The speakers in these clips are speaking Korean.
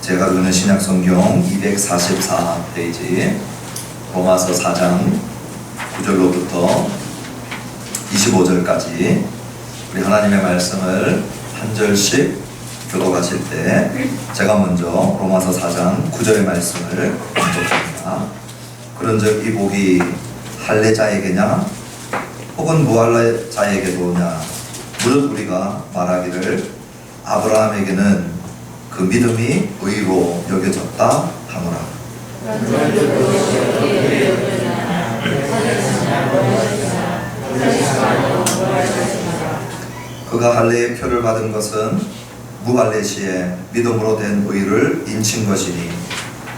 제가 가지고 있는 신약성경 244페이지 로마서 4장 9절로부터 25절까지 우리 하나님의 말씀을 한 절씩 교독하실 때 제가 먼저 로마서 4장 9절의 말씀을 교독합니다. 그런즉 이 복이 할례자에게냐 혹은 무할례자에게도냐 무릇 우리가 말하기를 아브라함에게는 그 믿음이 의로 여겨졌다 하노라. 그가 할례의 표를 받은 것은 무할례 시에 믿음으로 된 의를 인친 것이니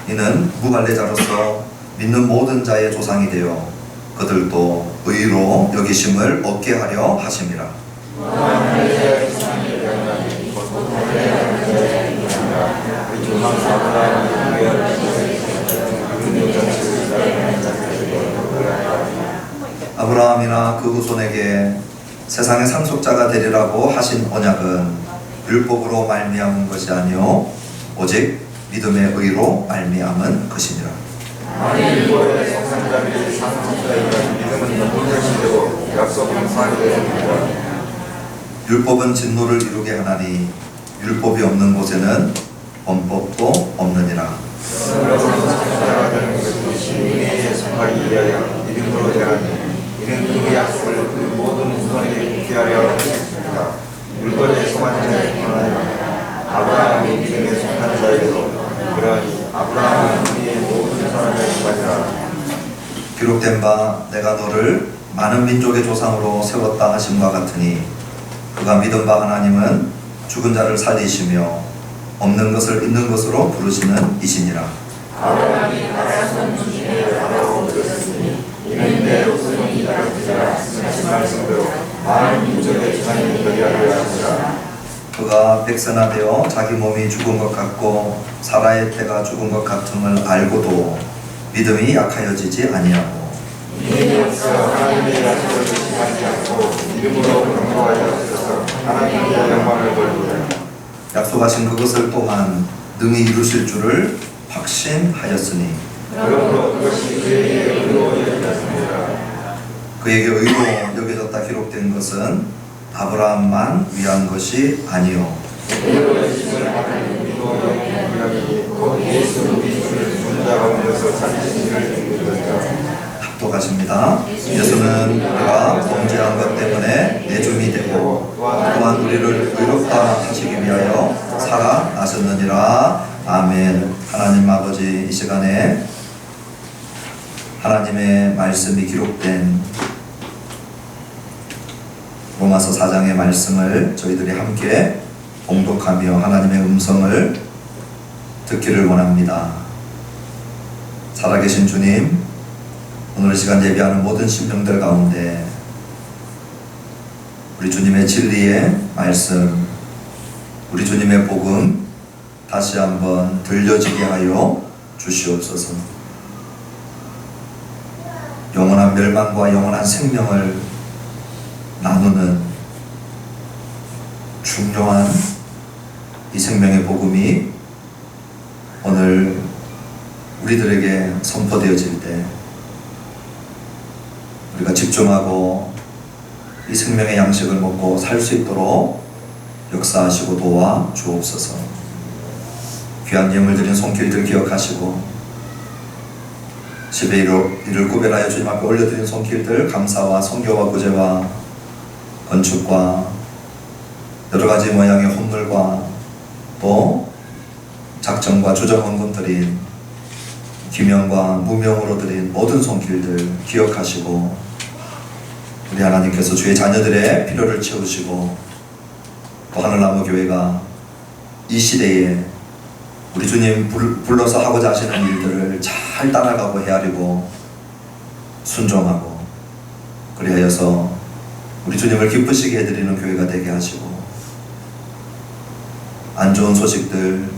이는 무할례자로서 믿는 모든 자의 조상이 되어 그들도 의로 여기심을 얻게 하려 하심이라. 아브라함이나 그 후손에게 세상의 상속자가 되리라고 하신 언약은 율법으로 말미암은 것이 아니요 오직 믿음의 의로 말미암은 것이니라. 율법의 성산자들이 상속자이면 믿음은 본전이 되고 약속은 사실입니다. 율법은 진노를 이루게 하나니 율법이 없는 곳에는 범법도 없느니라. 성자가 되는 것은 신인에게 속하기 위하여 믿음으로 되라니 이는 그 약속을 그 모든 후손에게 붙게 하려 하셨습니다. 율법의 성산자의 하나님 아브라함이 믿음에 속한 자이고 그러하니 아브라함은 우리의 모든 사람의 속하니라. 기록된 바 내가 너를 많은 민족의 조상으로 세웠다 하심과 같으니 그가 믿은 바 하나님은 죽은 자를 살리시며 없는 것을 있는 것으로 부르시는 이시니라. 아브라함이 가라선 중심에 바라보고 들었으니 이는 내 후손이다 하신 말씀대로 많은 민족의 조상이 되게 하려 하시라. 그가 백세나 되어 자기 몸이 죽은 것 같고 사라의 태가 죽은 것 같음을 알고도 믿음이 약하여지지 아니하고 믿음이 없어 하나님의 약속을 의심하지 않고 믿음으로 경고하여 주셔서 하나님의 영광을 돌리라. 약속하신 그것을 또한 능히 이루실 줄을 확신하였으니 그러므로 그것이 그에게 의로 여겨졌습니다. 그에게 의로 여겨졌다 기록된 것은 아브라함만 위한 것이 아니요 의로 여기심을 받은 우리도 여기니 곧 예수 우리 주를 죽은 자 가운데서 살리신 이를 믿으리라. 합독하십니다. 예수는 그가 범죄한 것 때문에 내줌이 되고 또한 우리를 의롭다 하시기 위하여 살아나셨느니라. 아멘. 하나님 아버지, 이 시간에 하나님의 말씀이 기록된 로마서 4장의 말씀을 저희들이 함께 봉독하며 하나님의 음성을 듣기를 원합니다. 살아계신 주님, 오늘 시간 예배하는 모든 심령들 가운데 우리 주님의 진리의 말씀, 우리 주님의 복음 다시 한번 들려지게 하여 주시옵소서. 영원한 멸망과 영원한 생명을 나누는 중요한 이 생명의 복음이 오늘 우리들에게 선포되어질 때 우리가 집중하고 이 생명의 양식을 먹고 살 수 있도록 역사하시고 도와 주옵소서. 귀한 예물 드린 손길들 기억하시고 집에 이를 구별하여 주님 앞에 올려드린 손길들 감사와 성교와 구제와 건축과 여러가지 모양의 헌물과 또 작정과 주정헌금 드린 기명과 무명으로 드린 모든 손길들 기억하시고 우리 하나님께서 주의 자녀들의 필요를 채우시고 또 하늘나무교회가 이 시대에 우리 주님 불러서 하고자 하시는 일들을 잘 따라가고 헤아리고 순종하고 그리하여서 우리 주님을 기쁘시게 해드리는 교회가 되게 하시고 안 좋은 소식들,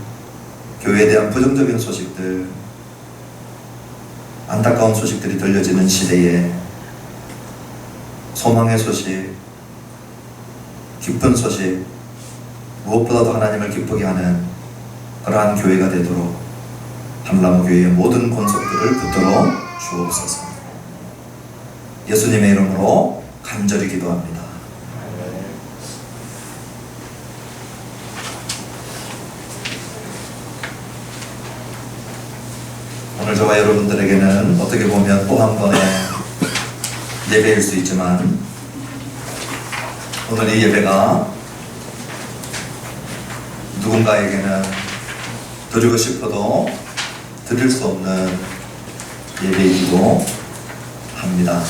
교회에 대한 부정적인 소식들, 안타까운 소식들이 들려지는 시대에 소망의 소식, 기쁜 소식, 무엇보다도 하나님을 기쁘게 하는 그러한 교회가 되도록 함라무 교회의 모든 권속들을 붙들어 주옵소서. 예수님의 이름으로 간절히 기도합니다. 오늘 저와 여러분들에게는 어떻게 보면 또 한 번의 예배일 수 있지만, 오늘 이 예배가 누군가에게는 드리고 싶어도 드릴 수 없는 예배이기도 합니다.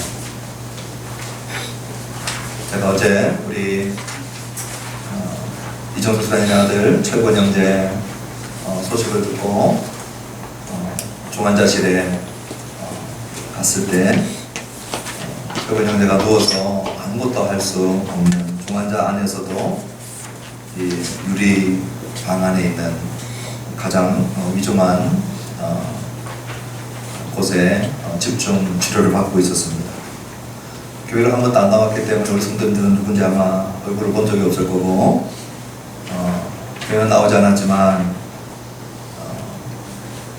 제가 어제 우리 이정수 사장님의 아들 철권 형제 소식을 듣고 중환자실에 갔을 때 철권 형제가 누워서 아무것도 할 수 없는, 중환자 안에서도 이 유리 방 안에 있는 가장 위중한 곳에 집중 치료를 받고 있었습니다. 교회를 한 번도 안 나왔기 때문에 우리 성도님들은 누군지 아마 얼굴을 본 적이 없을 거고, 교회는 나오지 않았지만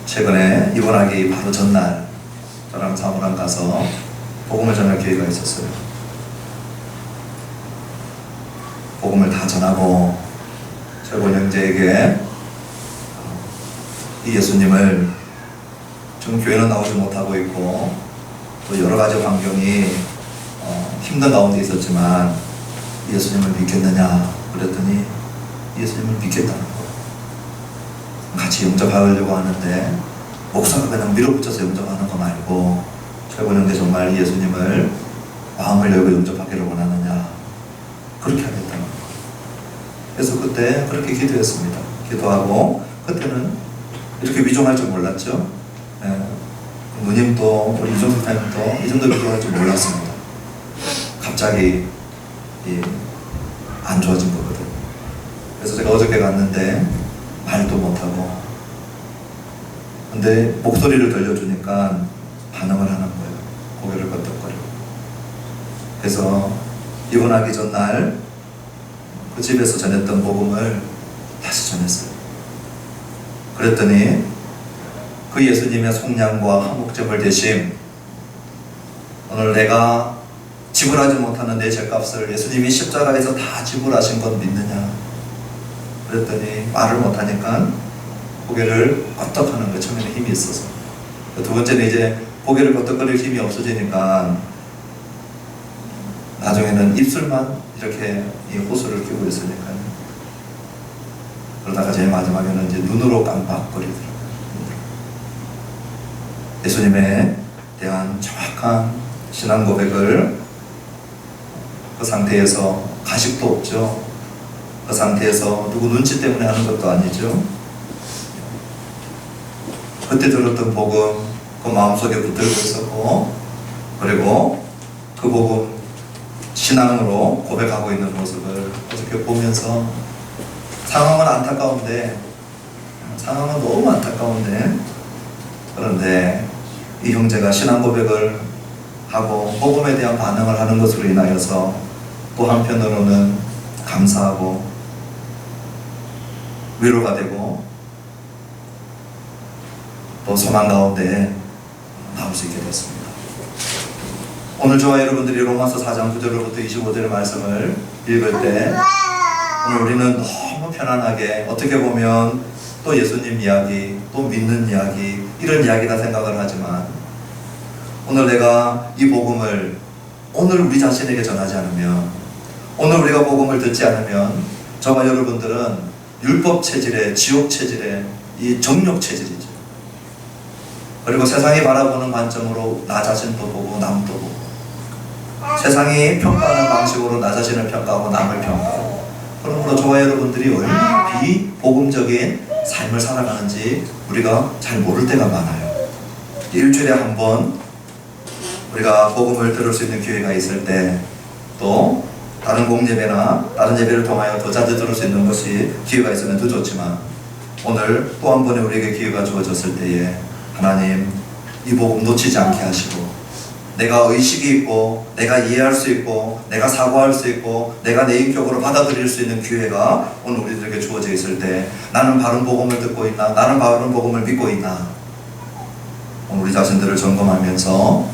최근에 입원하기 바로 전날 저랑 사무랑 가서 복음을 전할 기회가 있었어요. 복음을 다 전하고 철권 형제에게 이 예수님을, 지금 교회는 나오지 못하고 있고 또 여러 가지 환경이 힘든 가운데 있었지만 예수님을 믿겠느냐 그랬더니 예수님을 믿겠다는 거예요. 같이 영접하려고 하는데 목사가 그냥 밀어붙여서 영접하는 거 말고 철권 형제 정말 예수님을 마음을 열고 영접하기를 원하느냐, 그렇게 하겠다는 거예요. 그래서 그때 그렇게 기도했습니다. 기도하고 그때는 이렇게 위중할 줄 몰랐죠. 누님도 우리 이정수 사장님도 이 정도 위중할 줄 몰랐습니다. 갑자기 안 좋아진 거거든요. 그래서 제가 어저께 갔는데 말도 못하고, 근데 목소리를 들려주니까 반응을 하는 거예요. 고개를 끄덕거리고. 그래서 입원하기 전날 그 집에서 전했던 복음을 다시 전했어요. 그랬더니 그 예수님의 속량과 화목제물 대신 오늘 내가 지불하지 못하는 내 죄값을 예수님이 십자가에서 다 지불하신 건 믿느냐 그랬더니 말을 못하니까 고개를 끄덕하는 거예요. 처음에는 힘이 있어서. 두 번째는 이제 고개를 끄덕거릴 힘이 없어지니까 나중에는 입술만 이렇게 이 호수를 끼고 있으니까요. 그러다가 제일 마지막에는 이제 눈으로 깜빡거리더라고요. 예수님에 대한 정확한 신앙 고백을 그 상태에서, 가식도 없죠. 그 상태에서 누구 눈치 때문에 하는 것도 아니죠. 그때 들었던 복음 그 마음속에 붙들고 있었고, 그리고 그 복음 신앙으로 고백하고 있는 모습을 어떻게 보면서, 상황은 안타까운데, 상황은 너무 안타까운데, 그런데 이 형제가 신앙 고백을 하고 복음에 대한 반응을 하는 것으로 인하여서 또 한편으로는 감사하고 위로가 되고 또 소망 가운데 나올 수 있게 됐습니다. 오늘 저와 여러분들이 로마서 4장 9절로부터 25절의 말씀을 읽을 때 오늘 우리는 너무 편안하게, 어떻게 보면 또 예수님 이야기, 또 믿는 이야기, 이런 이야기다 생각을 하지만, 오늘 내가 이 복음을 오늘 우리 자신에게 전하지 않으면, 오늘 우리가 복음을 듣지 않으면 저와 여러분들은 율법 체질의, 지옥 체질의 이 정욕 체질이죠. 그리고 세상이 바라보는 관점으로 나 자신도 보고 남도 보고, 세상이 평가하는 방식으로 나 자신을 평가하고 남을 평가하고, 그러므로 저와 여러분들이 얼마나 비복음적인 삶을 살아가는지 우리가 잘 모를 때가 많아요. 일주일에 한 번 우리가 복음을 들을 수 있는 기회가 있을 때, 또 다른 공예배나 다른 예배를 통하여 더 자주 들을 수 있는 것이 기회가 있으면 더 좋지만, 오늘 또 한 번의 우리에게 기회가 주어졌을 때에 하나님 이 복음 놓치지 않게 하시고 내가 의식이 있고 내가 이해할 수 있고 내가 사고할 수 있고 내가 내 인격으로 받아들일 수 있는 기회가 오늘 우리들에게 주어져 있을 때 나는 바른 복음을 듣고 있나? 나는 바른 복음을 믿고 있나? 오늘 우리 자신들을 점검하면서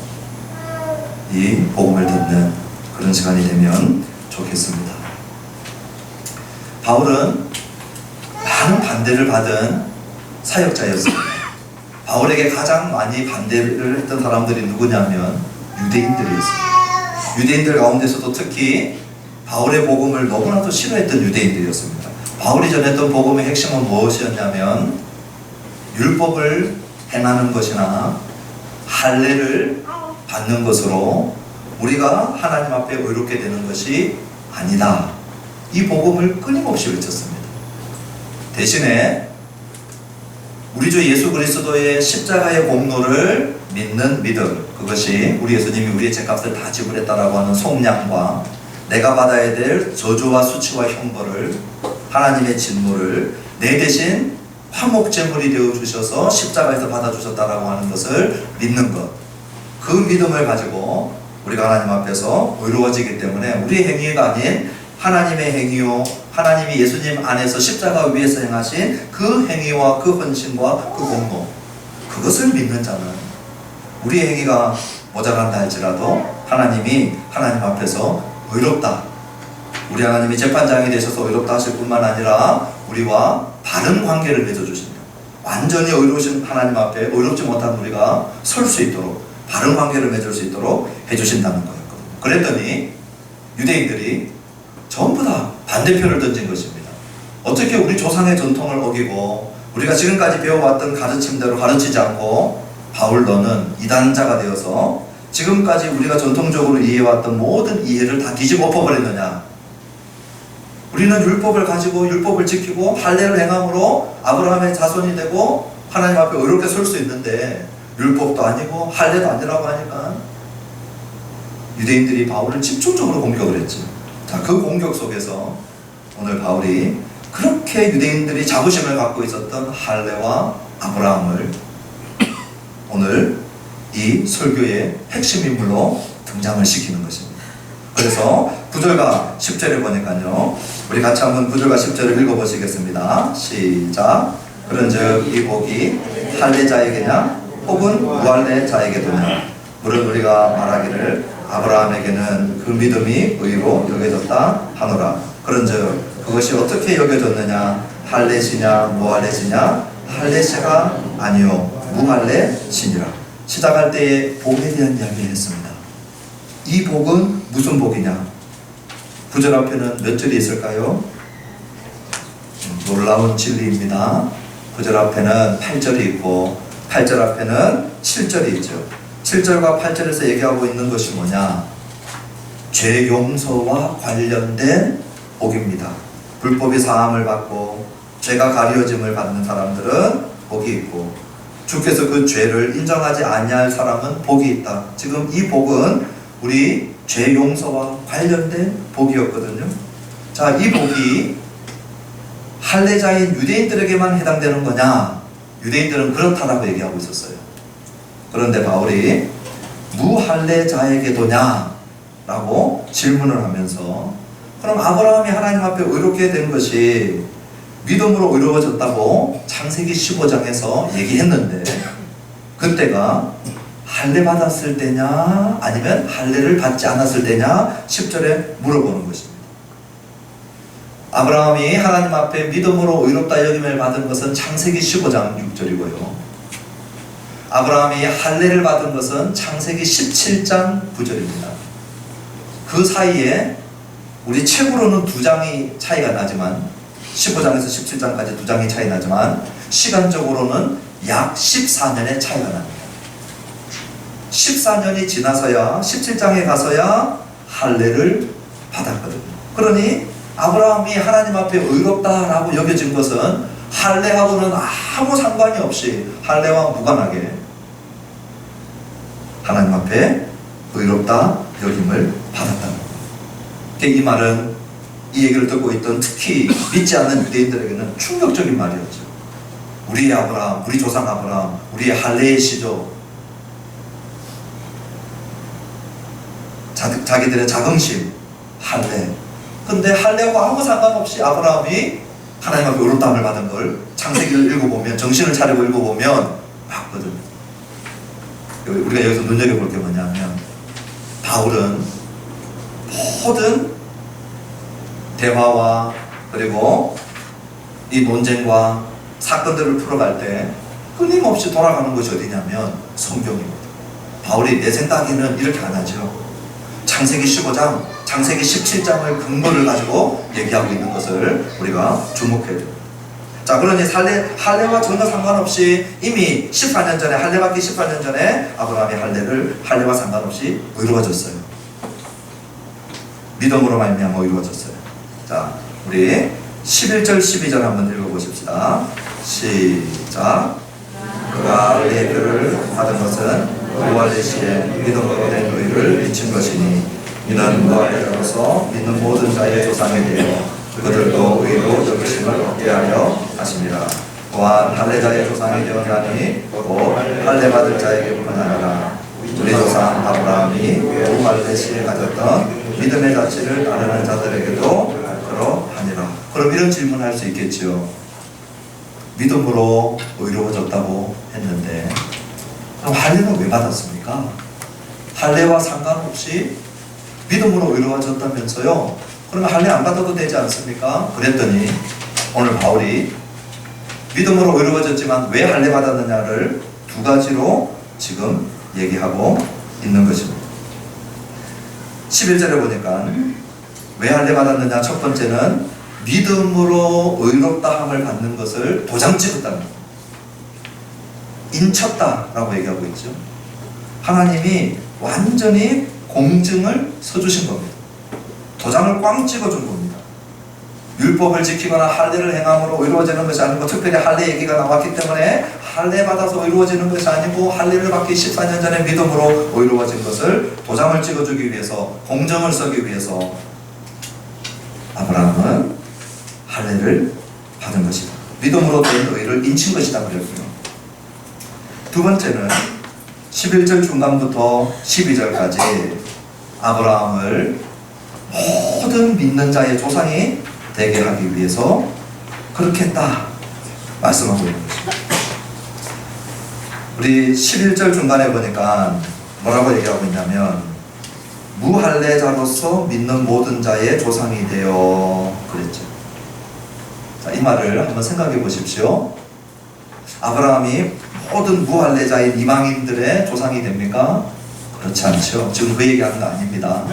이 복음을 듣는 그런 시간이 되면 좋겠습니다. 바울은 많은 반대를 받은 사역자였습니다. 바울에게 가장 많이 반대를 했던 사람들이 누구냐면 유대인들이었습니다. 유대인들 가운데서도 특히 바울의 복음을 너무나도 싫어했던 유대인들이었습니다. 바울이 전했던 복음의 핵심은 무엇이었냐면 율법을 행하는 것이나 할례를 받는 것으로 우리가 하나님 앞에 의롭게 되는 것이 아니다. 이 복음을 끊임없이 외쳤습니다. 대신에 우리 주 예수 그리스도의 십자가의 공로를 믿는 믿음, 그것이 우리 예수님이 우리의 죄값을 다 지불했다라고 하는 속량과 내가 받아야 될 저주와 수치와 형벌을, 하나님의 진노를 내 대신 화목제물이 되어 주셔서 십자가에서 받아주셨다라고 하는 것을 믿는 것, 그 믿음을 가지고 우리가 하나님 앞에서 의로워지기 때문에 우리의 행위가 아닌 하나님의 행위요, 하나님이 예수님 안에서 십자가 위에서 행하신 그 행위와 그 헌신과 그 공로, 그것을 믿는 자는 우리의 행위가 모자란다 할지라도 하나님이 하나님 앞에서 의롭다, 우리 하나님이 재판장이 되셔서 의롭다 하실 뿐만 아니라 우리와 바른 관계를 맺어주신다. 완전히 의로우신 하나님 앞에 의롭지 못한 우리가 설 수 있도록 바른 관계를 맺을 수 있도록 해주신다는 거였거든요. 그랬더니 유대인들이 전부 다 반대표를 던진 것입니다. 어떻게 우리 조상의 전통을 어기고 우리가 지금까지 배워왔던 가르침대로 가르치지 않고 바울 너는 이단자가 되어서 지금까지 우리가 전통적으로 이해해왔던 모든 이해를 다 뒤집어 엎어버렸느냐? 우리는 율법을 가지고 율법을 지키고 할례를 행함으로 아브라함의 자손이 되고 하나님 앞에 의롭게 설 수 있는데 율법도 아니고 할례도 아니라고 하니까 유대인들이 바울을 집중적으로 공격을 했죠. 자, 그 공격 속에서 오늘 바울이 그렇게 유대인들이 자부심을 갖고 있었던 할례와 아브라함을 오늘 이 설교의 핵심 인물로 등장을 시키는 것입니다. 그래서 9절과 10절을 보니까요, 우리 같이 한번 9절과 10절을 읽어보시겠습니다. 시작. 그런즉 이 복이 할례자에게냐 혹은 무할례자에게도냐? 물론 우리가 말하기를 아브라함에게는 그 믿음이 의로 여겨졌다 하노라. 그런즉 그것이 어떻게 여겨졌느냐? 할례시냐 무할례시냐? 할례시가 아니요 무할례시니라. 시작할 때에 복에 대한 이야기를 했습니다. 이 복은 무슨 복이냐? 9절 앞에는 몇 절이 있을까요? 놀라운 진리입니다. 9절 앞에는 8절이 있고 8절 앞에는 7절이 있죠. 7절과 8절에서 얘기하고 있는 것이 뭐냐? 죄 용서와 관련된 복입니다. 불법이 사함을 받고 죄가 가려짐을 받는 사람들은 복이 있고 주께서 그 죄를 인정하지 아니할 사람은 복이 있다. 지금 이 복은 우리 죄 용서와 관련된 복이었거든요. 자, 이 복이 할례자인 유대인들에게만 해당되는 거냐? 유대인들은 그렇다라고 얘기하고 있었어요. 그런데 바울이 무할례자에게도냐? 라고 질문을 하면서 그럼 아브라함이 하나님 앞에 의롭게 된 것이 믿음으로 의로워졌다고 창세기 15장에서 얘기했는데 그때가 할례 받았을 때냐 아니면 할례를 받지 않았을 때냐 10절에 물어보는 것입니다. 아브라함이 하나님 앞에 믿음으로 의롭다 여김을 받은 것은 창세기 15장 6절이고요. 아브라함이 할례를 받은 것은 창세기 17장 9절입니다. 그 사이에 우리 책으로는 2장이 차이가 나지만 15장에서 17장까지 2장이 차이 나지만 시간적으로는 약 14년의 차이가 납니다. 14년이 지나서야 17장에 가서야 할례를 받았거든요. 그러니 아브라함이 하나님 앞에 의롭다라고 여겨진 것은 할례하고는 아무 상관이 없이 할례와 무관하게 하나님 앞에 의롭다 여김을 받았다는 거예요. 이 말은 이 얘기를 듣고 있던 특히 믿지 않는 유대인들에게는 충격적인 말이었죠. 우리의 아브라함, 우리 조상 아브라함, 우리의 할례의 시조, 자기들의 자긍심, 할례. 근데 할례하고 아무 상관없이 아브라함이 하나님 앞에 의롭다함을 받은 걸 창세기를 읽어보면, 정신을 차리고 읽어보면 맞거든. 우리가 여기서 눈여겨볼 게 뭐냐면, 바울은 모든 대화와 그리고 이 논쟁과 사건들을 풀어갈 때 끊임없이 돌아가는 것이 어디냐면 성경입니다. 바울이 내 생각에는 이렇게 안 하죠. 창세기 15장, 창세기 17장을 근거를 가지고 얘기하고 있는 것을 우리가 주목해야 됩니다. 자, 그러니 할례와 전혀 상관없이 이미 14년 전에, 할례 받기 14년 전에 아브라함이 할례와 상관없이 의로워졌어요. 믿음으로 말미암아 의로워졌어요. 자, 우리 11절 12절 한번 읽어보십시다. 시작. 그가 할례의 표를 받은 것은 무할례 시에 믿음으로 된 의를 미친 것이니 이는 무할례로서 믿는 모든 자의 조상이 되어 그들도 의로 여기심을 얻게 하려 하심이라. 또한 할례자의 조상이 되었나니 곧 할례 받을 자에게뿐 아니라 우리 조상 아브라함이 무할례 시에 가졌던 믿음의 자취를 따르는 자들에게도 그러하니라. 그럼 이런 질문을 할 수 있겠지요. 믿음으로 의로워졌다고 했는데 그럼 할례는 왜 받았습니까? 할례와 상관없이 믿음으로 의로워졌다면서요. 그러면 할례 안 받아도 되지 않습니까? 그랬더니 오늘 바울이 믿음으로 의로워졌지만 왜 할례 받았느냐를 두 가지로 지금 얘기하고 있는 것입니다. 11절에 보니까 왜 할례 받았느냐, 첫 번째는 믿음으로 의롭다함을 받는 것을 도장 찍었다는 것, 인쳤다라고 얘기하고 있죠. 하나님이 완전히 공증을 서주신 겁니다. 도장을 꽝 찍어준 겁니다. 율법을 지키거나 할례를 행함으로 의로워지는 것이 아니고, 특별히 할례 얘기가 나왔기 때문에 할례 받아서 의로워지는 것이 아니고 할례를 받기 14년 전에 믿음으로 의로워진 것을 도장을 찍어주기 위해서, 공정을 서기 위해서 아브라함은 할례를 받은 것이다. 믿음으로 된 의를 인친 것이다 그랬고요. 두 번째는 11절 중간부터 12절까지 아브라함을 모든 믿는 자의 조상이 되게 하기 위해서 그렇게 했다 말씀하고 있는 것입니다. 우리 11절 중간에 보니까 뭐라고 얘기하고 있냐면 무할례자로서 믿는 모든 자의 조상이 되어 그랬죠. 자, 이 말을 한번 생각해 보십시오. 아브라함이 모든 무할례자인 이방인들의 조상이 됩니까? 그렇지 않죠. 지금 그 얘기하는 거 아닙니다.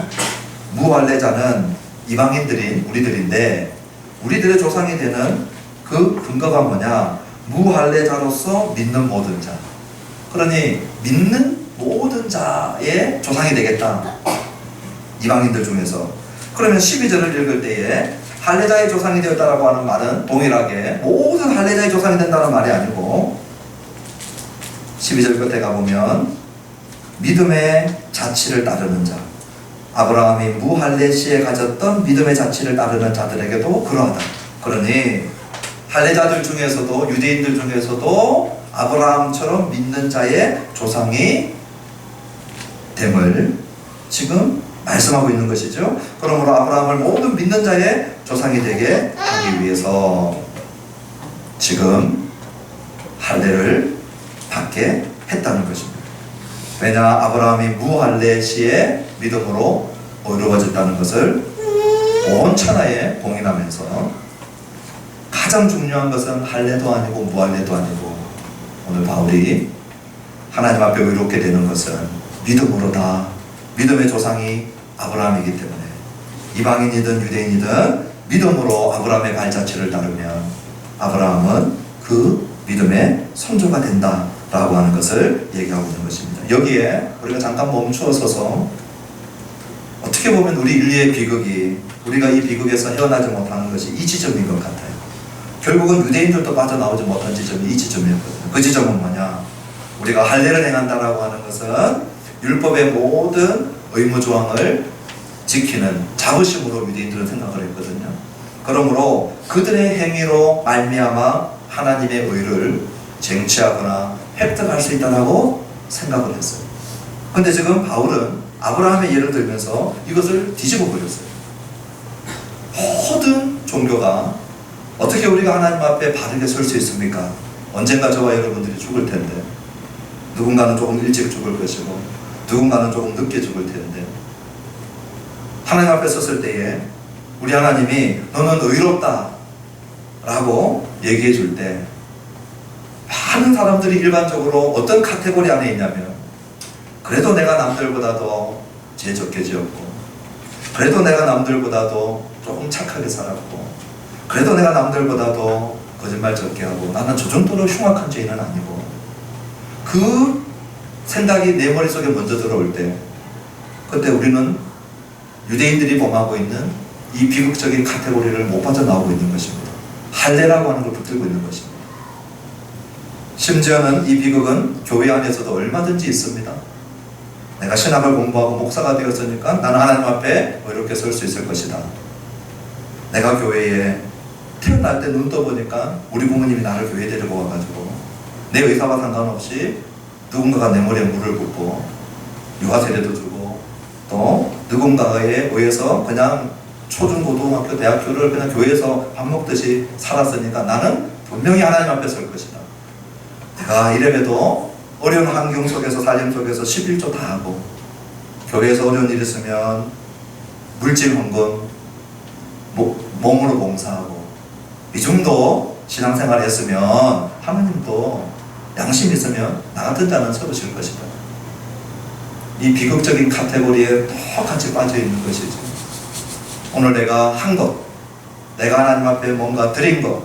무할례자는 이방인들인 우리들인데 우리들의 조상이 되는 그 근거가 뭐냐? 무할례자로서 믿는 모든 자. 그러니 믿는 모든 자의 조상이 되겠다. 이방인들 중에서. 그러면 12절을 읽을 때에 할례자의 조상이 되었다라고 하는 말은 동일하게 모든 할례자의 조상이 된다는 말이 아니고 12절 끝에 가보면 믿음의 자취를 따르는 자, 아브라함이 무할례 시에 가졌던 믿음의 자취를 따르는 자들에게도 그러하다. 그러니 할례자들 중에서도 유대인들 중에서도 아브라함처럼 믿는 자의 조상이 됨을 지금 말씀하고 있는 것이죠. 그러므로 아브라함을 모든 믿는 자의 조상이 되게 하기 위해서 지금 할례를 받게 했다는 것입니다. 왜냐? 아브라함이 무할례 시에 믿음으로 의로워졌다는 것을 온 천하에 공인하면서 가장 중요한 것은 할례도 아니고 무할례도 아니고 오늘 바울이 하나님 앞에 의롭게 되는 것은 믿음으로다. 믿음의 조상이 아브라함이기 때문에 이방인이든 유대인이든 믿음으로 아브라함의 발자취를 따르면 아브라함은 그 믿음의 선조가 된다라고 하는 것을 얘기하고 있는 것입니다. 여기에 우리가 잠깐 멈추어 서서 어떻게 보면 우리 인류의 비극이 우리가 이 비극에서 헤어나지 못하는 것이 이 지점인 것 같아요. 결국은 유대인들도 빠져나오지 못한 지점이 이 지점이었거든요. 그 지점은 뭐냐? 우리가 할례를 행한다라고 하는 것은 율법의 모든 의무조항을 지키는 자부심으로 유대인들은 생각을 했거든요. 그러므로 그들의 행위로 말미암아 하나님의 의를 쟁취하거나 획득할 수 있다고 생각을 했어요. 근데 지금 바울은 아브라함의 예를 들면서 이것을 뒤집어 버렸어요. 모든 종교가 어떻게 우리가 하나님 앞에 바르게 설 수 있습니까? 언젠가 저와 여러분들이 죽을 텐데, 누군가는 조금 일찍 죽을 것이고 누군가는 조금 늦게 죽을 텐데, 하나님 앞에 섰을 때에 우리 하나님이 너는 의롭다 라고 얘기해 줄 때, 많은 사람들이 일반적으로 어떤 카테고리 안에 있냐면, 그래도 내가 남들보다도 죄 적게 지었고, 그래도 내가 남들보다도 조금 착하게 살았고, 그래도 내가 남들보다도 거짓말 적게 하고, 나는 저 정도로 흉악한 죄인은 아니고, 그 생각이 내 머릿속에 먼저 들어올 때, 그때 우리는 유대인들이 범하고 있는 이 비극적인 카테고리를 못 빠져나오고 있는 것입니다. 할례라고 하는 걸 붙들고 있는 것입니다. 심지어는 이 비극은 교회 안에서도 얼마든지 있습니다. 내가 신학을 공부하고 목사가 되었으니까 나는 하나님 앞에 의롭게 설 수 있을 것이다. 내가 교회에 태어날 때 눈 떠보니까 우리 부모님이 나를 교회에 데리고 와가지고 내 의사와 상관없이 누군가가 내 머리에 물을 붓고 유아 세례도 주고, 또 누군가에 의해서 그냥 초중 고등학교 대학교를 그냥 교회에서 밥 먹듯이 살았으니까 나는 분명히 하나님 앞에 설 것이다. 내가 이래봬도 어려운 환경 속에서, 삶 속에서 11조 다 하고, 교회에서 어려운 일 있으면 물질 헌금, 몸으로 봉사하고, 이 정도 신앙생활 했으면 하나님도 양심 있으면 나 같은 자는 세우실 것이다. 이 비극적인 카테고리에 똑같이 빠져있는 것이죠. 오늘 내가 한 것, 내가 하나님 앞에 뭔가 드린 것,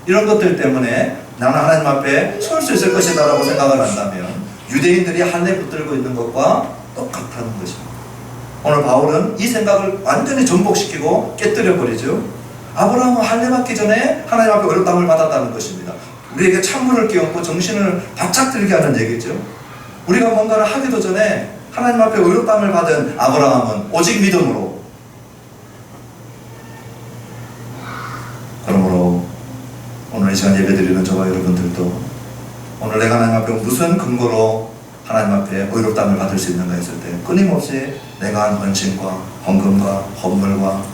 이런 것들 때문에 나는 하나님 앞에 설 수 있을 것이다 라고 생각을 한다면, 유대인들이 할례 붙들고 있는 것과 똑같다는 것입니다. 오늘 바울은 이 생각을 완전히 전복시키고 깨뜨려 버리죠. 아브라함은 할례 받기 전에 하나님 앞에 의롭다함을 받았다는 것입니다. 우리에게 찬물을 끼얹고 정신을 바짝 들게 하는 얘기죠. 우리가 뭔가를 하기도 전에 하나님 앞에 의롭다함을 받은 아브라함은 오직 믿음으로, 그러므로 오늘 이 시간 예배드리는 저와 여러분들도 오늘 내가 하나님 앞에 무슨 근거로 하나님 앞에 의롭다함을 받을 수 있는가 했을 때, 끊임없이 내가 한 헌신과 헌금과 헌물과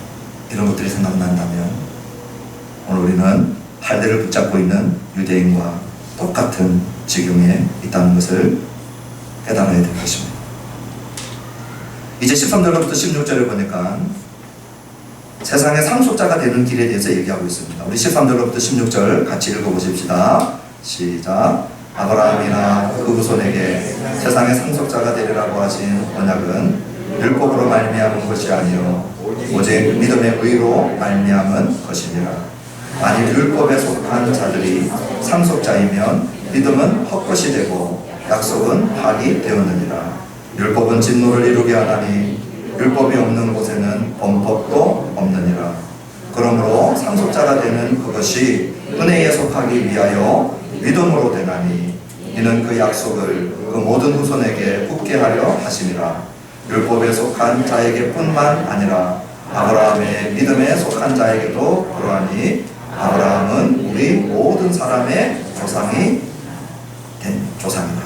이런 것들이 생각난다면, 오늘 우리는 할례를 붙잡고 있는 유대인과 똑같은 지경에 있다는 것을 깨달아야 될 것입니다. 이제 13절부터 16절을 보니까 세상의 상속자가 되는 길에 대해서 얘기하고 있습니다. 우리 13절부터 16절 같이 읽어보십시다. 시작. 아브라함이나 그 후손에게 세상의 상속자가 되리라고 하신 언약은 율법으로 말미암은 것이 아니요 오직 믿음의 의로 말미암은 것이니라. 만일 율법에 속한 자들이 상속자이면 믿음은 헛것이 되고 약속은 파기 되었느니라. 율법은 진노를 이루게 하나니 율법이 없는 곳에는 범법도 없느니라. 그러므로 상속자가 되는 그것이 은혜에 속하기 위하여 믿음으로 되나니, 이는 그 약속을 그 모든 후손에게 붙게 하려 하심이라. 율법에 속한 자에게 뿐만 아니라 아브라함의 믿음에 속한 자에게도 그러하니, 아브라함은 우리 모든 사람의 조상이 된 조상이다.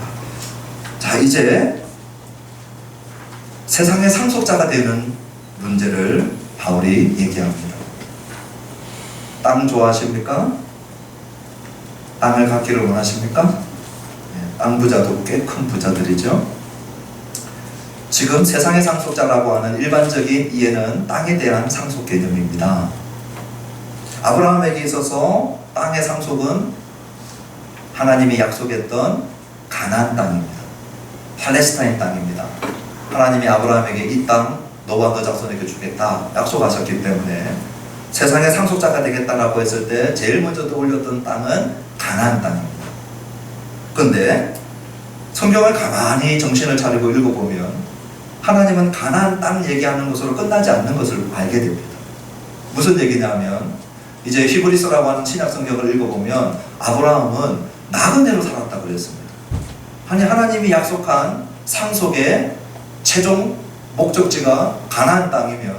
자, 이제 세상의 상속자가 되는 문제를 바울이 얘기합니다. 땅 좋아하십니까? 땅을 갖기를 원하십니까? 땅 부자도 꽤 큰 부자들이죠. 지금 세상의 상속자라고 하는 일반적인 이해는 땅에 대한 상속 개념입니다. 아브라함에게 있어서 땅의 상속은 하나님이 약속했던 가나안 땅입니다. 팔레스타인 땅입니다. 하나님이 아브라함에게 이 땅 너와 너 자손에게 주겠다 약속하셨기 때문에 세상의 상속자가 되겠다라고 했을 때 제일 먼저 떠올렸던 땅은 가나안 땅입니다. 그런데 성경을 가만히 정신을 차리고 읽어보면 하나님은 가나안 땅 얘기하는 것으로 끝나지 않는 것을 알게 됩니다. 무슨 얘기냐면, 이제 히브리서라고 하는 신약 성경을 읽어보면 아브라함은 나그네로 살았다고 그랬습니다. 아니, 하나님이 약속한 상속의 최종 목적지가 가나안 땅이면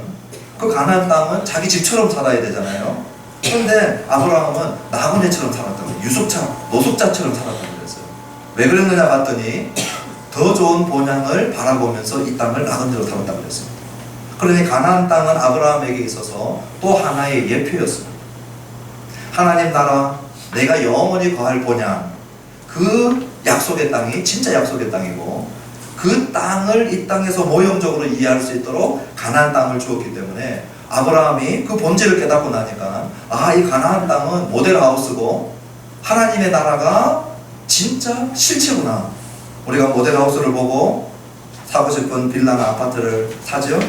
그 가나안 땅은 자기 집처럼 살아야 되잖아요. 그런데 아브라함은 나그네처럼 살았다고, 유숙자, 노숙자처럼 살았다고 그랬어요. 왜 그랬느냐 봤더니 더 좋은 본향을 바라보면서 이 땅을 나름대로 살았다고 그랬습니다. 그러니 가나안 땅은 아브라함에게 있어서 또 하나의 예표였습니다. 하나님 나라, 내가 영원히 거할 본향, 그 약속의 땅이 진짜 약속의 땅이고, 그 땅을 이 땅에서 모형적으로 이해할 수 있도록 가나안 땅을 주었기 때문에 아브라함이 그 본질을 깨닫고 나니까 이 가나안 땅은 모델하우스고 하나님의 나라가 진짜 실체구나. 우리가 모델하우스를 보고 사고 싶은 빌라나 아파트를 사죠.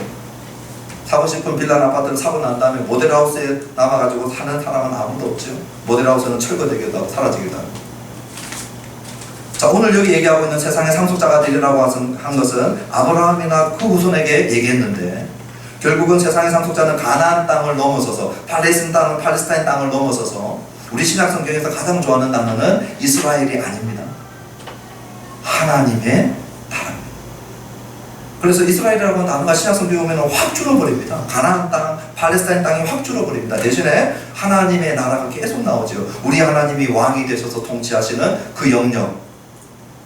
사고 싶은 빌라나 아파트를 사고 난 다음에 모델하우스에 남아가지고 사는 사람은 아무도 없죠. 모델하우스는 철거되기도 하고 사라지기도 하고. 자, 오늘 여기 얘기하고 있는 세상의 상속자가 되리라고 한 것은 아브라함이나 그 후손에게 얘기했는데, 결국은 세상의 상속자는 가나안 땅을 넘어서서 팔레스타인 땅을 넘어서서 우리 신약 성경에서 가장 좋아하는 단어는 이스라엘이 아닙니다. 하나님의 나라입니다. 그래서 이스라엘이라고 하는 단어가 신약 성경에 오면 확 줄어버립니다. 가나안 땅, 팔레스타인 땅이 확 줄어버립니다. 대신에 하나님의 나라가 계속 나오죠. 우리 하나님이 왕이 되셔서 통치하시는 그 영역,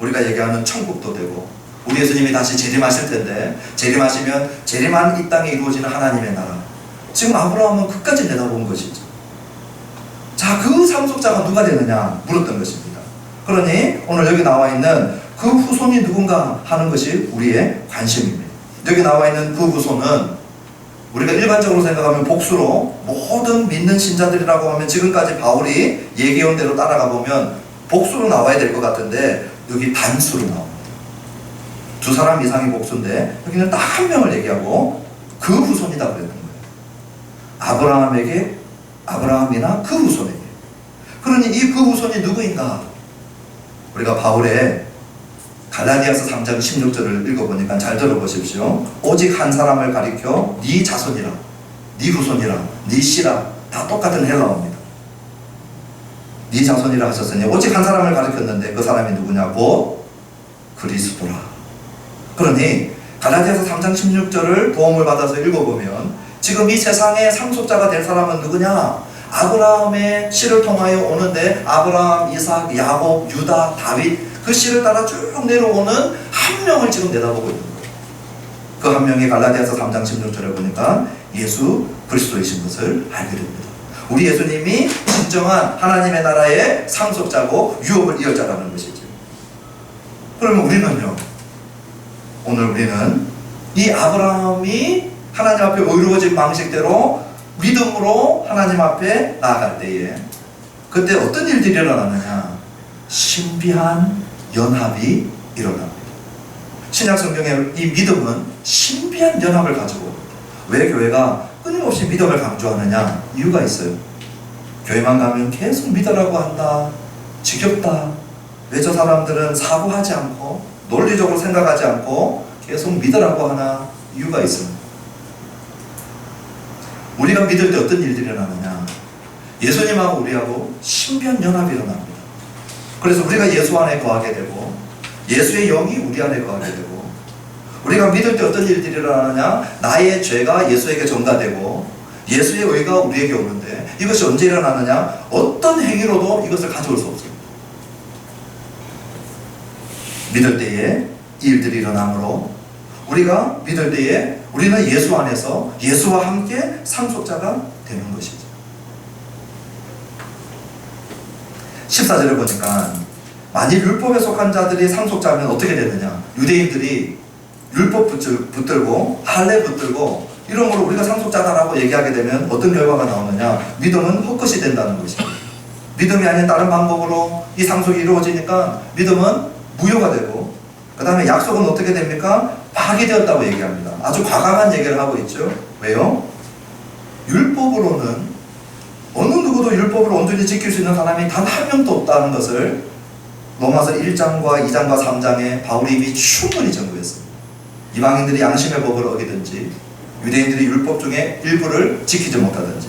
우리가 얘기하는 천국도 되고, 우리 예수님이 다시 재림하실 텐데 재림하시면 재림한 이 땅에 이루어지는 하나님의 나라. 지금 아브라함은 끝까지 내다본 것이죠. 자, 그 상속자가 누가 되느냐 물었던 것입니다. 그러니 오늘 여기 나와 있는 그 후손이 누군가 하는 것이 우리의 관심입니다. 여기 나와 있는 그 후손은 우리가 일반적으로 생각하면 복수로 모든 믿는 신자들이라고 하면 지금까지 바울이 얘기해온 대로 따라가 보면 복수로 나와야 될 것 같은데 여기 단수로 나옵니다. 두 사람 이상이 복수인데 여기는 딱 한 명을 얘기하고 그 후손이다 그랬는 거예요. 아브라함이나 그 후손에게. 그러니 이 그 후손이 누구인가? 우리가 바울의 갈라디아서 3장 16절을 읽어보니까 잘 들어보십시오. 오직 한 사람을 가리켜 네 자손이라, 네 후손이라, 네 씨라, 다 똑같은 헬라어입니다. 네 자손이라 하셨으니 오직 한 사람을 가리켰는데 그 사람이 누구냐고? 그리스도라. 그러니 갈라디아서 3장 16절을 도움을 받아서 읽어보면 지금 이 세상의 상속자가 될 사람은 누구냐? 아브라함의 씨를 통하여 오는데 아브라함, 이삭, 야곱, 유다, 다윗 그 씨를 따라 쭉 내려오는 한 명을 지금 내다보고 있는 거예요. 그 한 명이 갈라디아서 3장 16절에 보니까 예수 그리스도이신 것을 알게 됩니다. 우리 예수님이 진정한 하나님의 나라의 상속자고 유업을 이을 자라는 것이죠. 그러면 우리는요, 오늘 우리는 이 아브라함이 하나님 앞에 의로워진 방식대로 믿음으로 하나님 앞에 나아갈 때에 그때 어떤 일들이 일어나느냐? 신비한 연합이 일어납니다. 신약 성경의 이 믿음은 신비한 연합을 가지고 옵니다. 왜 교회가 끊임없이 믿음을 강조하느냐? 이유가 있어요. 교회만 가면 계속 믿으라고 한다, 지겹다, 왜 저 사람들은 사고하지 않고 논리적으로 생각하지 않고 계속 믿으라고 하나? 이유가 있습니다. 우리가 믿을 때 어떤 일들이 일어나느냐? 예수님하고 우리하고 신비한 연합이 일어납니다. 그래서 우리가 예수 안에 거하게 되고 예수의 영이 우리 안에 거하게 되고, 우리가 믿을 때 어떤 일들이 일어나느냐? 나의 죄가 예수에게 전가되고 예수의 의가 우리에게 오는데 이것이 언제 일어나느냐? 어떤 행위로도 이것을 가져올 수 없습니다. 믿을 때에 이 일들이 일어나므로 우리가 믿을 때에 우리는 예수 안에서 예수와 함께 상속자가 되는 것이죠. 14절을 보니까 만일 율법에 속한 자들이 상속자면 어떻게 되느냐? 유대인들이 율법 붙들고 할례 붙들고 이런 걸로 우리가 상속자다라고 얘기하게 되면 어떤 결과가 나오느냐? 믿음은 헛것이 된다는 것입니다. 믿음이 아닌 다른 방법으로 이 상속이 이루어지니까 믿음은 무효가 되고, 그 다음에 약속은 어떻게 됩니까? 파기되었다고 얘기합니다. 아주 과감한 얘기를 하고 있죠. 왜요? 율법으로는 어느 누구도 율법을 온전히 지킬 수 있는 사람이 단 한 명도 없다는 것을 로마서 1장과 2장과 3장에 바울이 이미 충분히 증거했습니다. 이방인들이 양심의 법을 어기든지 유대인들이 율법 중에 일부를 지키지 못하든지,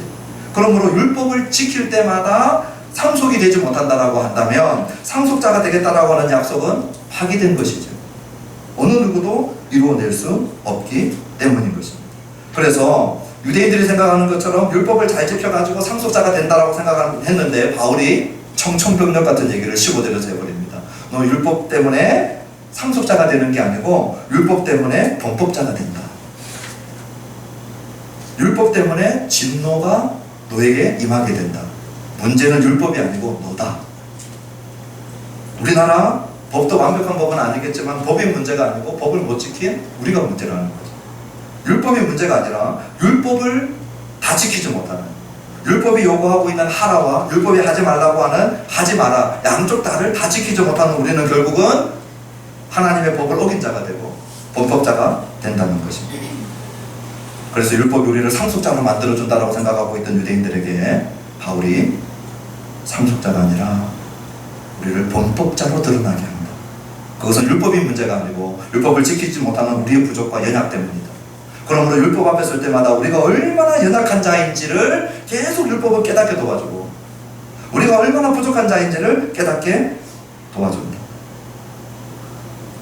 그러므로 율법을 지킬 때마다 상속이 되지 못한다라고 한다면 상속자가 되겠다라고 하는 약속은 파기된 것이죠. 어느 누구도 이루어낼 수 없기 때문인 것입니다. 그래서 유대인들이 생각하는 것처럼 율법을 잘 지켜가지고 상속자가 된다라고 생각했는데 바울이 청천벽력 같은 얘기를 15절에서 해버립니다. 너 율법 때문에 상속자가 되는 게 아니고 율법 때문에 범법자가 된다. 율법 때문에 진노가 너에게 임하게 된다. 문제는 율법이 아니고 너다. 우리나라 법도 완벽한 법은 아니겠지만 법이 문제가 아니고 법을 못 지킨 우리가 문제라는 거죠. 율법이 문제가 아니라 율법을 다 지키지 못하는, 율법이 요구하고 있는 하라와 율법이 하지 말라고 하는 하지 마라, 양쪽 다를 다 지키지 못하는 우리는 결국은 하나님의 법을 어긴 자가 되고 범법자가 된다는 것입니다. 그래서 율법이 우리를 상속자로 만들어준다고 생각하고 있던 유대인들에게 바울이 상속자가 아니라 우리를 범법자로 드러나게 합니다. 그것은 율법이 문제가 아니고 율법을 지키지 못하는 우리의 부족과 연약 때문이다. 그러므로 율법 앞에 설 때마다 우리가 얼마나 연약한 자인지를 계속 율법을 깨닫게 도와주고, 우리가 얼마나 부족한 자인지를 깨닫게 도와준다.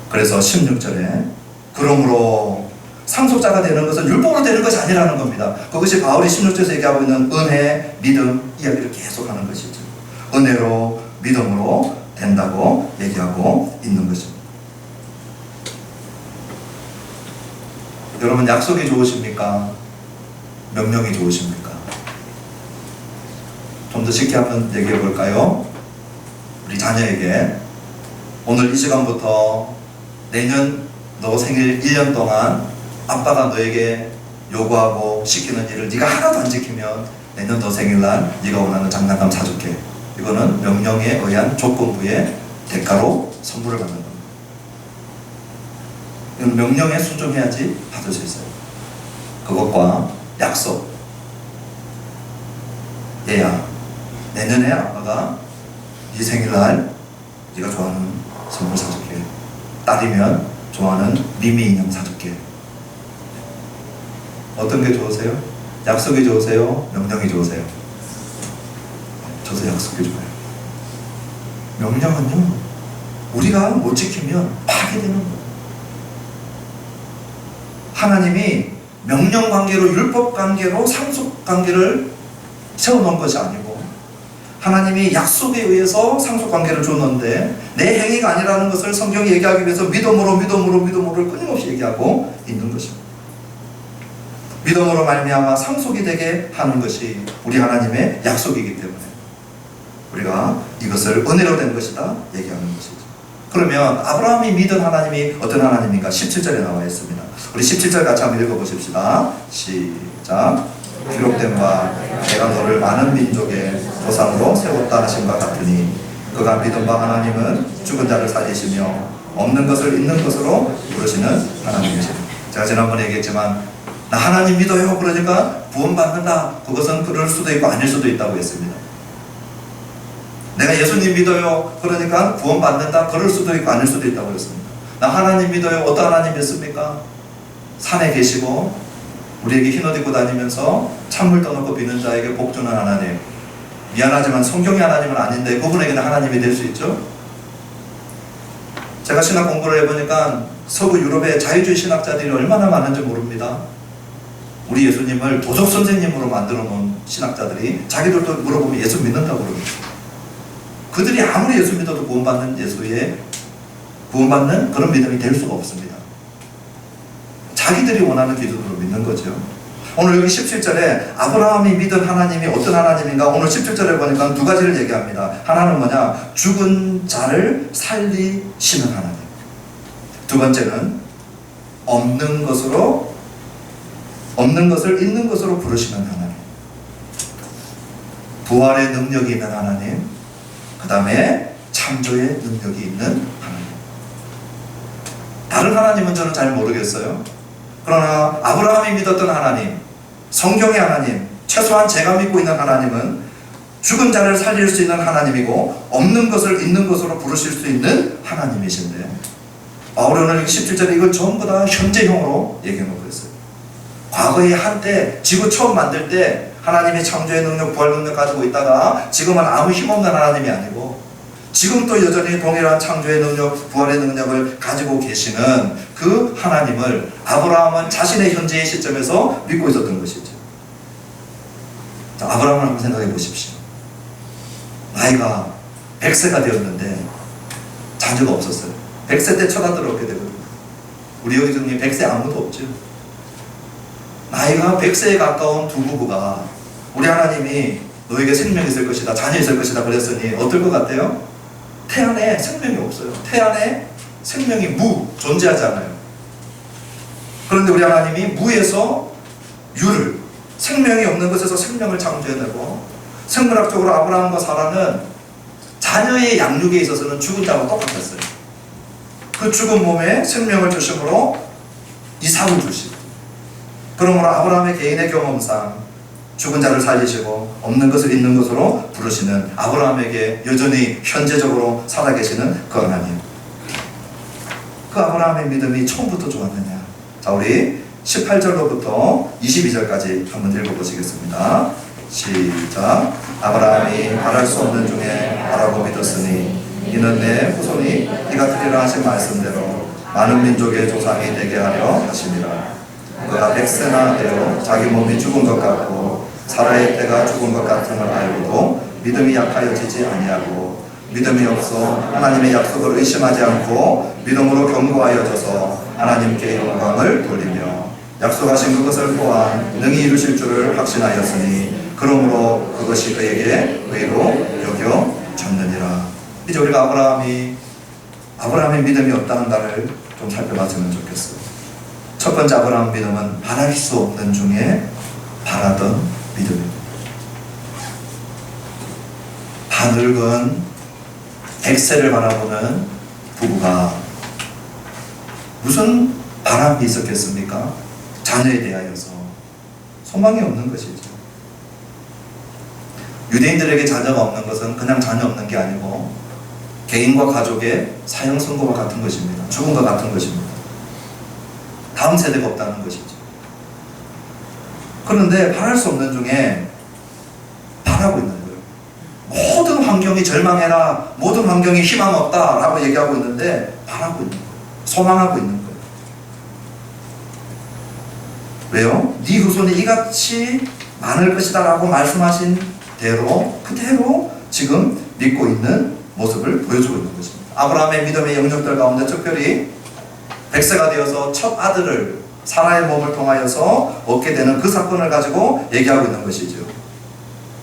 그래서 16절에 그러므로 상속자가 되는 것은 율법으로 되는 것이 아니라는 겁니다. 그것이 바울이 16절에서 얘기하고 있는 은혜, 믿음 이야기를 계속하는 것이죠. 은혜로 믿음으로 된다고 얘기하고 있는 것입니다. 여러분, 약속이 좋으십니까? 명령이 좋으십니까? 좀 더 쉽게 한번 얘기해 볼까요? 우리 자녀에게 오늘 이 시간부터 내년 너 생일 1년 동안 아빠가 너에게 요구하고 시키는 일을 네가 하나도 안 지키면 내년 너 생일날 네가 원하는 장난감 사줄게. 이거는 명령에 의한 조건부의 대가로 선물을 받는 겁니다. 이건 명령에 순종해야지 받을 수 있어요. 그것과 약속. 얘야, 내년에 아빠가 네 생일날 네가 좋아하는 선물 사줄게. 딸이면 좋아하는 미미 인형 사줄게. 어떤 게 좋으세요? 약속이 좋으세요? 명령이 좋으세요? 저도 약속이 좋아요. 명령은요, 우리가 못 지키면 파괴되는 거예요. 하나님이 명령 관계로, 율법 관계로 상속 관계를 세워놓은 것이 아니고, 하나님이 약속에 의해서 상속 관계를 줬는데 내 행위가 아니라는 것을 성경이 얘기하기 위해서 믿음으로를 끊임없이 얘기하고 있는 것입니다. 믿음으로 말미암아 상속이 되게 하는 것이 우리 하나님의 약속이기 때문에 우리가 이것을 은혜로 된 것이다 얘기하는 것이죠. 그러면 아브라함이 믿은 하나님이 어떤 하나님인가? 17절에 나와 있습니다. 우리 17절 같이 한번 읽어보십시다. 시작. 기록된 바 내가 너를 많은 민족의 조상으로 세웠다 하심과 같으니 그가 믿은 바 하나님은 죽은 자를 살리시며 없는 것을 있는 것으로 부르시는 하나님이십니다. 제가 지난번에 얘기했지만 나 하나님 믿어요 그러니까 구원받는다, 그것은 그럴 수도 있고 아닐 수도 있다고 했습니다. 내가 예수님 믿어요 그러니까 구원받는다, 그럴 수도 있고 아닐 수도 있다고 했습니다. 나 하나님 믿어요, 어떤 하나님 믿습니까? 산에 계시고 우리에게 흰옷 입고 다니면서 찬물 떠놓고 비는 자에게 복 주는 하나님. 미안하지만 성경의 하나님은 아닌데 그분에게는 하나님이 될 수 있죠. 제가 신학 공부를 해보니까 서구 유럽의 자유주의 신학자들이 얼마나 많은지 모릅니다. 우리 예수님을 도적 선생님으로 만들어 놓은 신학자들이 자기들도 물어보면 예수 믿는다고 그럽니다. 그들이 아무리 예수 믿어도 구원받는 그런 믿음이 될 수가 없습니다. 자기들이 원하는 기준으로 믿는 거죠. 오늘 여기 17절에 아브라함이 믿은 하나님이 어떤 하나님인가? 오늘 17절에 보니까 두 가지를 얘기합니다. 하나는 뭐냐? 죽은 자를 살리시는 하나님. 두 번째는 없는 것을 있는 것으로 부르시는 하나님. 부활의 능력이 있는 하나님, 그 다음에 창조의 능력이 있는 하나님. 다른 하나님은 저는 잘 모르겠어요. 그러나 아브라함이 믿었던 하나님, 성경의 하나님, 최소한 제가 믿고 있는 하나님은 죽은 자를 살릴 수 있는 하나님이고 없는 것을 있는 것으로 부르실 수 있는 하나님이신데, 바울이 오늘 17절에 이걸 전부 다 현재형으로 얘기해놓고 있어요. 과거에 한때 지구 처음 만들 때 하나님의 창조의 능력, 부활 능력 가지고 있다가 지금은 아무 힘없는 하나님이 아니고 지금 또 여전히 동일한 창조의 능력, 부활의 능력을 가지고 계시는 그 하나님을 아브라함은 자신의 현재의 시점에서 믿고 있었던 것이죠. 자, 아브라함을 한번 생각해 보십시오. 나이가 100세가 되었는데 자녀가 없었어요. 100세 때 쳐다들어오게 되거든요. 우리 여기 중에 100세 아무도 없죠. 나이가 100세에 가까운 두 부부가 우리 하나님이 너에게 생명이 있을 것이다, 자녀 있을 것이다 그랬으니 어떨 것 같아요? 태안에 생명이 없어요. 태안에 생명이 존재하지 않아요. 그런데 우리 하나님이 무에서 유를, 생명이 없는 것에서 생명을 창조해내고, 생물학적으로 아브라함과 사라는 자녀의 양육에 있어서는 죽은 자와 똑같았어요. 그 죽은 몸에 생명을 주심으로 이삭을 주시고, 그러므로 아브라함의 개인의 경험상 죽은 자를 살리시고 없는 것을 있는 것으로 부르시는 아브라함에게 여전히 현재적으로 살아계시는 그 하나님, 그 아브라함의 믿음이 처음부터 좋았느냐. 자, 우리 18절로부터 22절까지 한번 읽어보시겠습니다. 시작. 아브라함이 바랄 수 없는 중에 바라고 믿었으니 이는 내 후손이 이가 되리라 하신 말씀대로 많은 민족의 조상이 되게 하려 하심이라. 그가 100세나 되어 자기 몸이 죽은 것 같고 사라의 때가 죽은 것 같음을 알고도 믿음이 약하여지지 아니하고 믿음이 없어 하나님의 약속을 의심하지 않고 믿음으로 견고하여져서 하나님께 영광을 돌리며 약속하신 그것을 또한 능히 이루실 줄을 확신하였으니 그러므로 그것이 그에게 의로 여겨졌느니라. 이제 우리가 아브라함의 믿음이 없다는가를 좀 살펴봤으면 좋겠어요. 첫 번째 아브라함 믿음은 바랄 수 없는 중에 바라던 믿음입니다. 다 늙은 100세를 바라보는 부부가 무슨 바람이 있었겠습니까? 자녀에 대하여서 소망이 없는 것이죠. 유대인들에게 자녀가 없는 것은 그냥 자녀 없는 게 아니고 개인과 가족의 사형 선고와 같은 것입니다. 죽음과 같은 것입니다. 다음 세대가 없다는 것이죠. 그런데 바랄 수 없는 중에 바라고 있는 거예요. 모든 환경이 절망해라, 모든 환경이 희망 없다 라고 얘기하고 있는데 바라고 있는 거예요. 소망하고 있는 거예요. 왜요? 네 후손이 이같이 많을 것이다 라고 말씀하신 대로 그대로 지금 믿고 있는 모습을 보여주고 있는 것입니다. 아브라함의 믿음의 영역들 가운데 특별히 100세가 되어서 첫 아들을 사라의 몸을 통하여서 얻게 되는 그 사건을 가지고 얘기하고 있는 것이죠.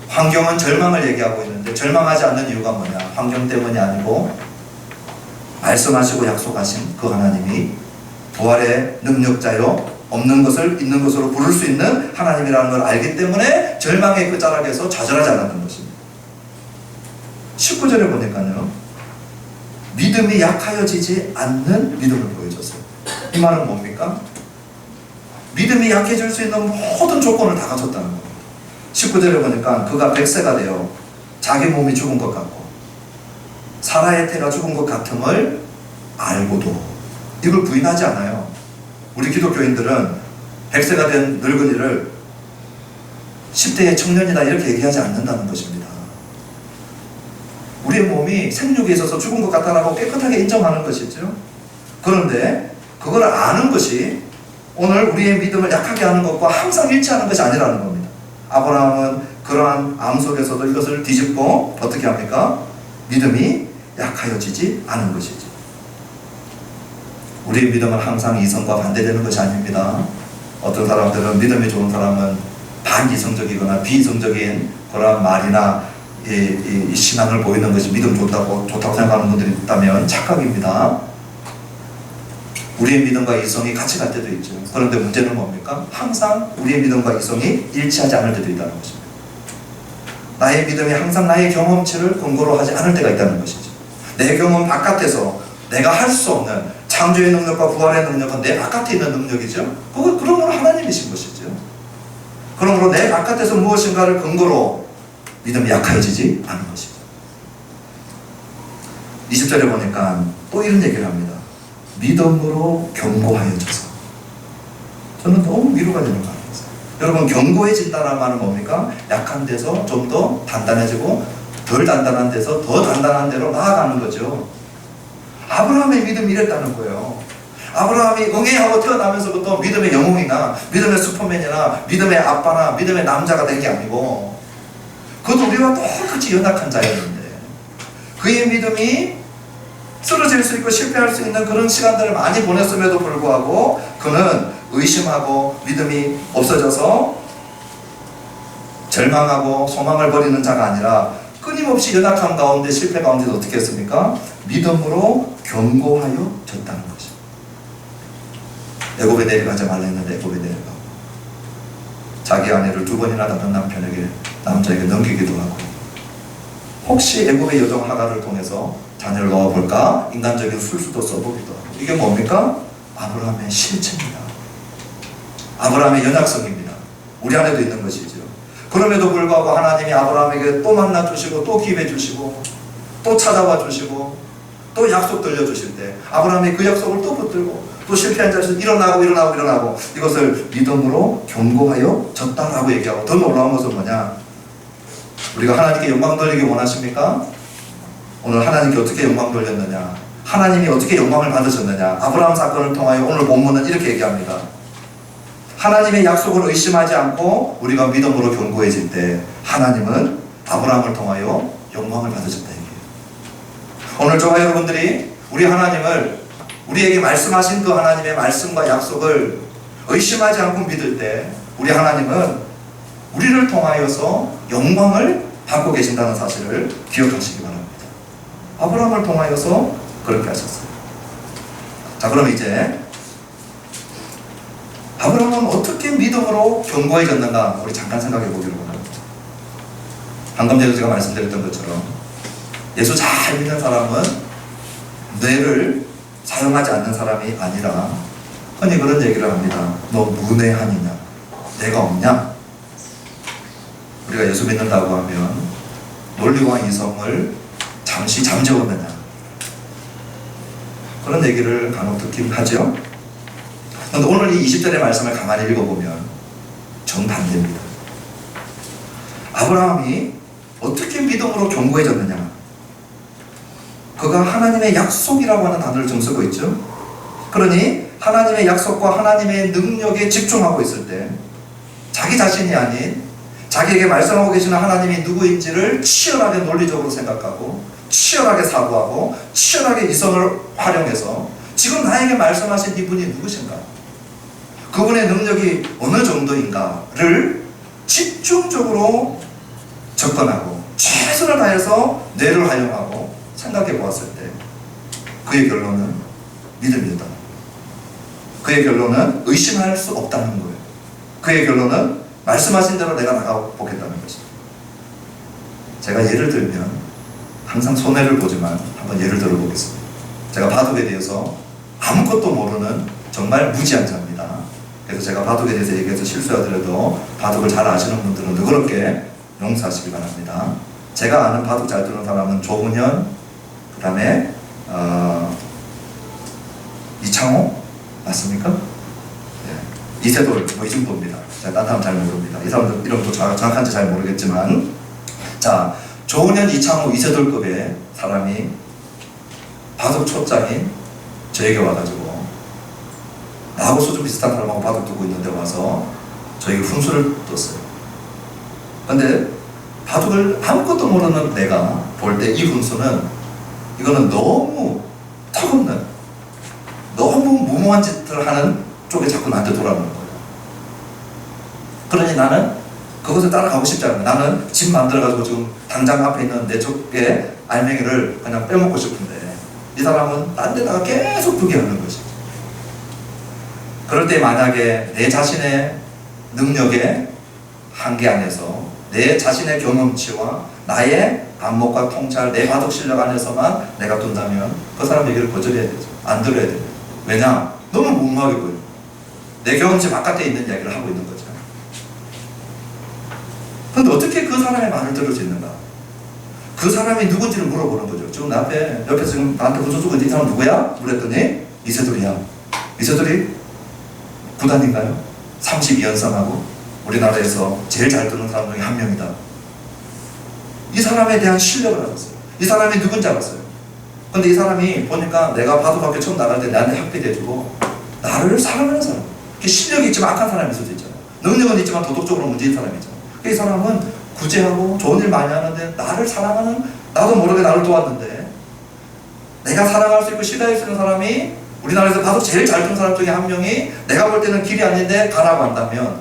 환경은 절망을 얘기하고 있는데 절망하지 않는 이유가 뭐냐? 환경 때문이 아니고 말씀하시고 약속하신 그 하나님이 부활의 능력자요 없는 것을 있는 것으로 부를 수 있는 하나님이라는 걸 알기 때문에 절망의 끝자락에서 좌절하지 않았던 것입니다. 19절에 보니까요, 믿음이 약하여지지 않는 믿음을 보여줬어요. 이 말은 뭡니까? 믿음이 약해질 수 있는 모든 조건을 다 갖췄다는 거예요. 19절에 보니까 그가 100세가 되어 자기 몸이 죽은 것 같고 사라의 태가 죽은 것 같음을 알고도, 이걸 부인하지 않아요. 우리 기독교인들은 100세가 된 늙은이를 10대의 청년이다 이렇게 얘기하지 않는다는 것입니다. 우리의 몸이 생육에 있어서 죽은 것 같다라고 깨끗하게 인정하는 것이죠. 그런데 그걸 아는 것이 오늘 우리의 믿음을 약하게 하는 것과 항상 일치하는 것이 아니라는 겁니다. 아브라함은 그러한 암 속에서도 이것을 뒤집고 어떻게 합니까? 믿음이 약하여지지 않은 것이죠. 우리의 믿음은 항상 이성과 반대되는 것이 아닙니다. 어떤 사람들은 믿음이 좋은 사람은 반이성적이거나 비이성적인 그런 말이나 이 신앙을 보이는 것이 믿음 좋다고 생각하는 분들이 있다면 착각입니다. 우리의 믿음과 이성이 같이 갈 때도 있죠. 그런데 문제는 뭡니까? 항상 우리의 믿음과 이성이 일치하지 않을 때도 있다는 것입니다. 나의 믿음이 항상 나의 경험치를 근거로 하지 않을 때가 있다는 것이죠. 내 경험 바깥에서 내가 할 수 없는 창조의 능력과 부활의 능력은 내 바깥에 있는 능력이죠. 그러므로 하나님이신 것이죠. 그러므로 내 바깥에서 무엇인가를 근거로 믿음이 약해지지 않은 것이죠. 20절에 보니까 또 이런 얘기를 합니다. 믿음으로 견고하여져서. 저는 너무 위로가 되는 거 아니겠어요? 여러분, 견고해진다는 말은 뭡니까? 약한 데서 좀 더 단단해지고 덜 단단한 데서 더 단단한 데로 나아가는 거죠. 아브라함의 믿음이 이랬다는 거예요. 아브라함이 응애하고 태어나면서부터 믿음의 영웅이나 믿음의 슈퍼맨이나 믿음의 아빠나 믿음의 남자가 된 게 아니고 그도 우리와 똑같이 연약한 자였는데 그의 믿음이 쓰러질 수 있고 실패할 수 있는 그런 시간들을 많이 보냈음에도 불구하고 그는 의심하고 믿음이 없어져서 절망하고 소망을 버리는 자가 아니라 끊임없이 연약함 가운데 실패 가운데도 어떻게 했습니까? 믿음으로 견고하여 졌다는 것입니다. 애굽에 내려가지 말라 했는데 애굽에 내려가고 자기 아내를 2번이나 다른 남자에게 넘기기도 하고 혹시 애굽의 여종 하갈을 통해서 자녀를 넣어볼까? 인간적인 술수도 써보기도 하고 이게 뭡니까? 아브라함의 실체입니다. 아브라함의 연약성입니다. 우리 안에도 있는 것이죠. 그럼에도 불구하고 하나님이 아브라함에게 또 만나주시고 또 기회 주시고 또 찾아와 주시고 또 약속 들려주실 때 아브라함이 그 약속을 또 붙들고 또 실패한 자에서 일어나고 이것을 믿음으로 견고하여 졌다라고 얘기하고 더 놀라운 것은 뭐냐? 우리가 하나님께 영광 돌리기 원하십니까? 오늘 하나님께 어떻게 영광 돌렸느냐? 하나님이 어떻게 영광을 받으셨느냐? 아브라함 사건을 통하여 오늘 본문은 이렇게 얘기합니다. 하나님의 약속을 의심하지 않고 우리가 믿음으로 견고해질 때 하나님은 아브라함을 통하여 영광을 받으셨다 얘기해요. 오늘 저와 여러분들이 우리 하나님을 우리에게 말씀하신 그 하나님의 말씀과 약속을 의심하지 않고 믿을 때 우리 하나님은 우리를 통하여서 영광을 받고 계신다는 사실을 기억하시기 바랍니다. 아브라함을 통하여서 그렇게 하셨어요. 자, 그럼 이제 아브라함은 어떻게 믿음으로 견고해졌는가 우리 잠깐 생각해 보기를 원합니다. 방금 전에 제가 말씀드렸던 것처럼 예수 잘 믿는 사람은 뇌를 사용하지 않는 사람이 아니라 흔히 그런 얘기를 합니다. 너 문외한이냐? 내가 없냐? 우리가 예수 믿는다고 하면 논리와 이성을 잠시 잠재웠느냐? 그런 얘기를 간혹 듣긴 하죠. 그런데 오늘 이 20절의 말씀을 가만히 읽어보면 정반대입니다. 아브라함이 어떻게 믿음으로 견고해졌느냐? 그가 하나님의 약속이라고 하는 단어를 좀 쓰고 있죠. 그러니 하나님의 약속과 하나님의 능력에 집중하고 있을 때 자기 자신이 아닌 자기에게 말씀하고 계시는 하나님이 누구인지를 치열하게 논리적으로 생각하고 치열하게 사고하고 치열하게 이성을 활용해서 지금 나에게 말씀하신 이분이 누구신가? 그분의 능력이 어느 정도인가를 집중적으로 접근하고 최선을 다해서 뇌를 활용하고 생각해 보았을 때 그의 결론은 믿음이었다. 그의 결론은 의심할 수 없다는 거예요. 그의 결론은 말씀하신 대로 내가 나가보겠다는 것입니다. 제가 예를 들면 항상 손해를 보지만 한번 예를 들어보겠습니다. 제가 바둑에 대해서 아무것도 모르는 정말 무지한 자입니다. 그래서 제가 바둑에 대해서 얘기해서 실수하더라도 바둑을 잘 아시는 분들은 너그럽게 용서하시기 바랍니다. 제가 아는 바둑 잘 두는 사람은 조훈현, 그 다음에 이창호 맞습니까? 네. 이세돌 뭐 이 정도입니다. 제가 딴 사람 잘 모릅니다. 이 사람들 이름도 정확한지 잘 모르겠지만 자 조훈현, 이창호, 이세돌급의 사람이 바둑 초짜인 저에게 와가지고 나하고 수준 비슷한 사람하고 바둑 두고 있는데 와서 저에게 훈수를 뒀어요. 근데 바둑을 아무것도 모르는 내가 볼 때 이 훈수는 이거는 너무 턱없는 너무 무모한 짓을 하는 쪽에 자꾸 나한테 돌아오는 거예요. 그러니 나는 그것을 따라가고 싶지 않아요. 나는 집 만들어가지고 지금 당장 앞에 있는 내 쪽에 알맹이를 그냥 빼먹고 싶은데 이 사람은 딴 데다가 계속 두게 하는 것이죠. 그럴 때 만약에 내 자신의 능력의 한계 안에서 내 자신의 경험치와 나의 안목과 통찰, 내 바둑 실력 안에서만 내가 둔다면 그 사람 얘기를 거절해야 되죠. 안 들어야 돼요. 왜냐? 너무 무모하게 보여요. 내 경험치 바깥에 있는 이야기를 하고 있는 거죠. 그런데 어떻게 그 사람의 말을 들을 수 있는가? 그 사람이 누군지를 물어보는 거죠. 지금 내 옆에 지금 나한테 훈수 주고 있는 이 사람 누구야? 물었더니 이세돌이야. 이세돌이 구단인가요? 32연승하고 우리나라에서 제일 잘 두는 사람 중에 한 명이다. 이 사람에 대한 신뢰를 알았어요. 이 사람이 누군지 알았어요. 근데 이 사람이 보니까 내가 바둑학교 처음 나갈 때 나한테 학비도 해주고 나를 사랑하는 사람. 실력이 있지만 악한 사람일 수도 있잖아요. 능력은 있지만 도덕적으로 문제인 사람이잖아요. 이 사람은 구제하고 좋은 일 많이 하는데 나를 사랑하는, 나도 모르게 나를 도왔는데 내가 사랑할 수 있고 신뢰할 수 있는 사람이 우리나라에서 봐도 제일 잘 된 사람 중에 한 명이 내가 볼 때는 길이 아닌데 가라고 한다면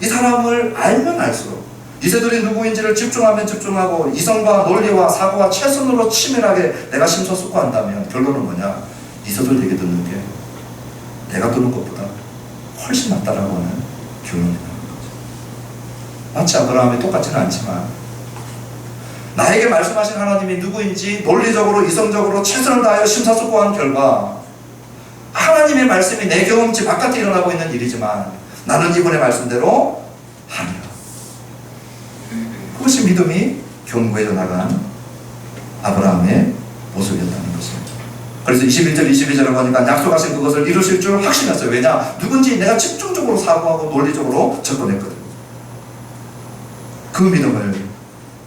이 사람을 알면 알수록 이세돌이 누구인지를 집중하면 집중하고 이성과 논리와 사고와 최선으로 치밀하게 내가 심사숙고한다면 결론은 뭐냐? 이세돌 얘기 듣는 게 내가 듣는 것보다 훨씬 낫다라고 하는 결론이 나는 거죠. 마치 아브라함이 똑같지는 않지만 나에게 말씀하신 하나님이 누구인지 논리적으로 이성적으로 최선을 다하여 심사숙고한 결과 하나님의 말씀이 내 경험치 바깥에 일어나고 있는 일이지만 나는 이분의 말씀대로 하리라. 그것이 믿음이 견고해져 나간 아브라함의 모습이었다는 것입니다. 그래서 21절 22절을 보니까 약속하신 그것을 이루실 줄 확신했어요. 왜냐? 누군지 내가 집중적으로 사고하고 논리적으로 접근했거든요. 그 믿음을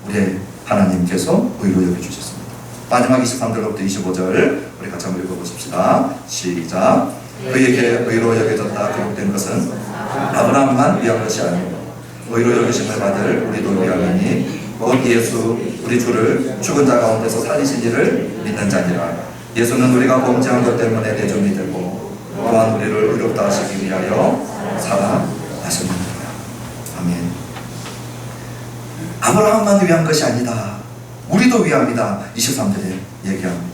우리 하나님께서 의로 여겨주셨습니다. 마지막 23절부터 25절 우리 같이 한번 읽어보십시다. 시작. 그에게 의로 여겨졌다 기록된 것은 아브라함만 위한 것이 아니고 의로 여기심을 받을 우리도 위하나니 곧 예수 우리 주를 죽은 자 가운데서 살리신 이를 믿는 자니라. 예수는 우리가 범죄한 것 때문에 대종이 되고 또한 우리를 의롭다 하시기 위하여 살아나셨느니라. 아멘. 아브라함만 위한 것이 아니다. 우리도 위함이다. 23절에 얘기합니다.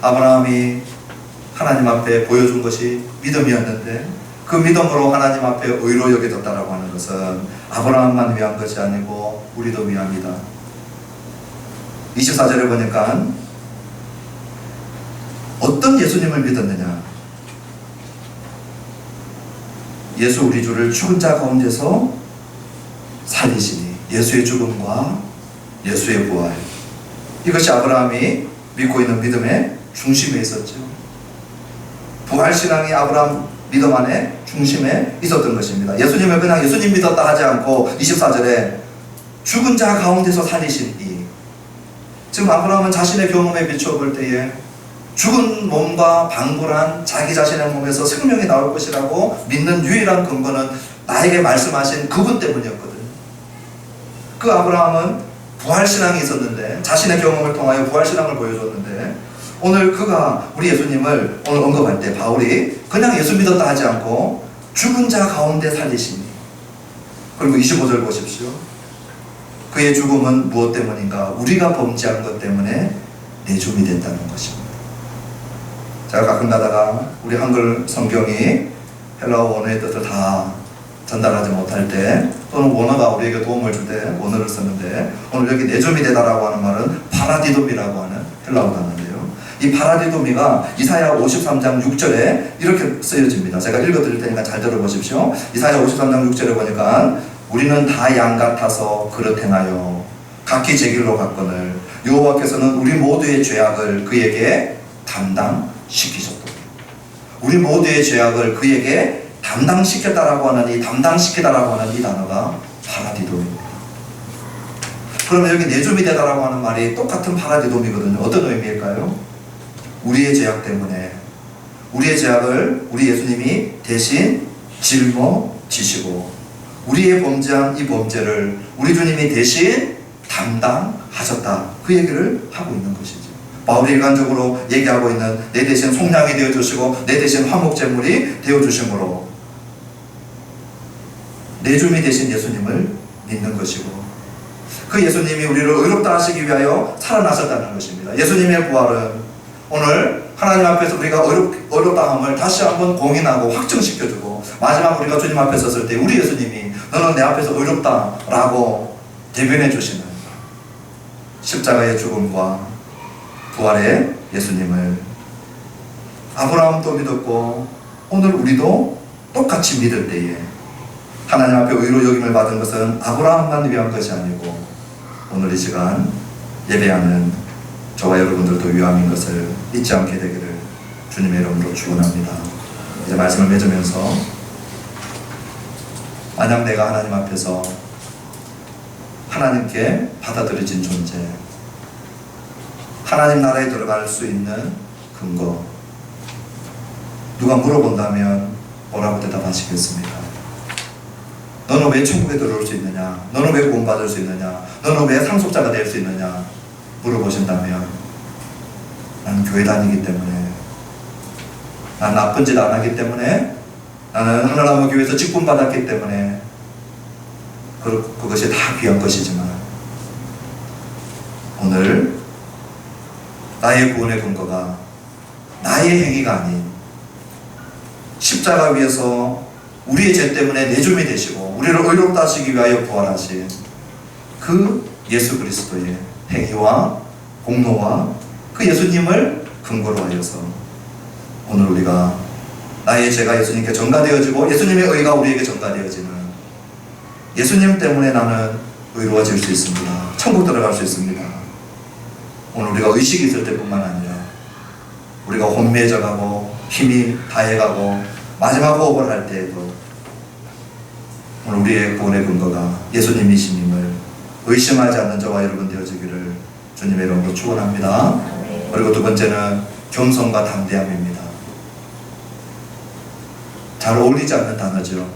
아브라함이 하나님 앞에 보여준 것이 믿음이었는데 그 믿음으로 하나님 앞에 의로 여겨졌다라고 하는 것은 아브라함만 위한 것이 아니고 우리도 위함이다. 24절에 보니까 어떤 예수님을 믿었느냐? 예수 우리 주를 죽은 자 가운데서 살리시니 예수의 죽음과 예수의 부활, 이것이 아브라함이 믿고 있는 믿음의 중심에 있었죠. 부활신앙이 아브라함 믿음 안에 중심에 있었던 것입니다. 예수님을 그냥 예수님 믿었다 하지 않고 24절에 죽은 자 가운데서 살리신 이, 지금 아브라함은 자신의 경험에 비춰볼 때에 죽은 몸과 방불한 자기 자신의 몸에서 생명이 나올 것이라고 믿는 유일한 근거는 나에게 말씀하신 그분 때문이었거든요. 그 아브라함은 부활신앙이 있었는데 자신의 경험을 통하여 부활신앙을 보여줬는데 오늘 그가 우리 예수님을 오늘 언급할 때 바울이 그냥 예수 믿었다 하지 않고 죽은 자 가운데 살리시니, 그리고 25절 보십시오. 그의 죽음은 무엇 때문인가? 우리가 범죄한 것 때문에 내줌이 됐다는 것입니다. 제가 가끔 가다가 우리 한글 성경이 헬라어 원어의 뜻을 다 전달하지 못할 때 또는 원어가 우리에게 도움을 줄 때 원어를 쓰는데 오늘 여기 내줌이 되다라고 하는 말은 파라디돔이라고 하는 헬라어 단어인데요. 이 파라디돔이가 이사야 53장 6절에 이렇게 쓰여집니다. 제가 읽어드릴 테니까 잘 들어보십시오. 이사야 53장 6절에 보니까 우리는 다 양 같아서 그릇 행하여 각기 제 길로 갔거늘 여호와께서는 우리 모두의 죄악을 그에게 담당시키셨다. 우리 모두의 죄악을 그에게 담당시켰다라고 하는 이 담당시키다라고 하는 이 단어가 파라디돔입니다. 그러면 여기 내줌이 되다라고 하는 말이 똑같은 파라디돔이거든요. 어떤 의미일까요? 우리의 죄악 때문에 우리의 죄악을 우리 예수님이 대신 짊어지시고 우리의 범죄한 이 범죄를 우리 주님이 대신 담당하셨다. 그 얘기를 하고 있는 것이죠. 바울이 일관적으로 얘기하고 있는 내 대신 속량이 되어주시고 내 대신 화목제물이 되어주심으로 내 주님이 되신 예수님을 믿는 것이고 그 예수님이 우리를 의롭다 하시기 위하여 살아나셨다는 것입니다. 예수님의 부활은 오늘 하나님 앞에서 우리가 어렵다함을 다시 한번 공인하고 확정시켜주고 마지막 우리가 주님 앞에 섰을 때 우리 예수님이 너는 내 앞에서 의롭다라고 대변해 주시는 십자가의 죽음과 부활의 예수님을 아브라함도 믿었고 오늘 우리도 똑같이 믿을 때에 하나님 앞에 의로 여김을 받은 것은 아브라함만 위한 것이 아니고 오늘 이 시간 예배하는 저와 여러분들도 위함인 것을 잊지 않게 되기를 주님의 이름으로 축원합니다. 이제 말씀을 맺으면서 만약 내가 하나님 앞에서 하나님께 받아들여진 존재, 하나님 나라에 들어갈 수 있는 근거, 누가 물어본다면 뭐라고 대답하시겠습니까? 너는 왜 천국에 들어올 수 있느냐? 너는 왜 구원받을 수 있느냐? 너는 왜 상속자가 될 수 있느냐? 물어보신다면 나는 교회 다니기 때문에, 나는 나쁜 짓 안 하기 때문에, 나는 하늘나무 교회에서 직분 받았기 때문에, 그것이 다 귀한 것이지만, 오늘 나의 구원의 근거가 나의 행위가 아닌 십자가 위에서 우리의 죄 때문에 내줌이 되시고 우리를 의롭다 하시기 위하여 부활하신 그 예수 그리스도의 행위와 공로와 그 예수님을 근거로 하여서 오늘 우리가 나의 죄가 예수님께 전가되어지고 예수님의 의가 우리에게 전가되어지는 예수님 때문에 나는 의로워질 수 있습니다. 천국 들어갈 수 있습니다. 오늘 우리가 의식이 있을 때뿐만 아니라 우리가 혼미해져가고 힘이 다해가고 마지막 호흡을 할 때에도 오늘 우리의 구원의 근거가 예수님이심임을 의심하지 않는 저와 여러분 되어지기를 주님의 이름으로 축원합니다. 그리고 두 번째는 겸손과 담대함입니다. 잘 어울리지 않는 단어죠.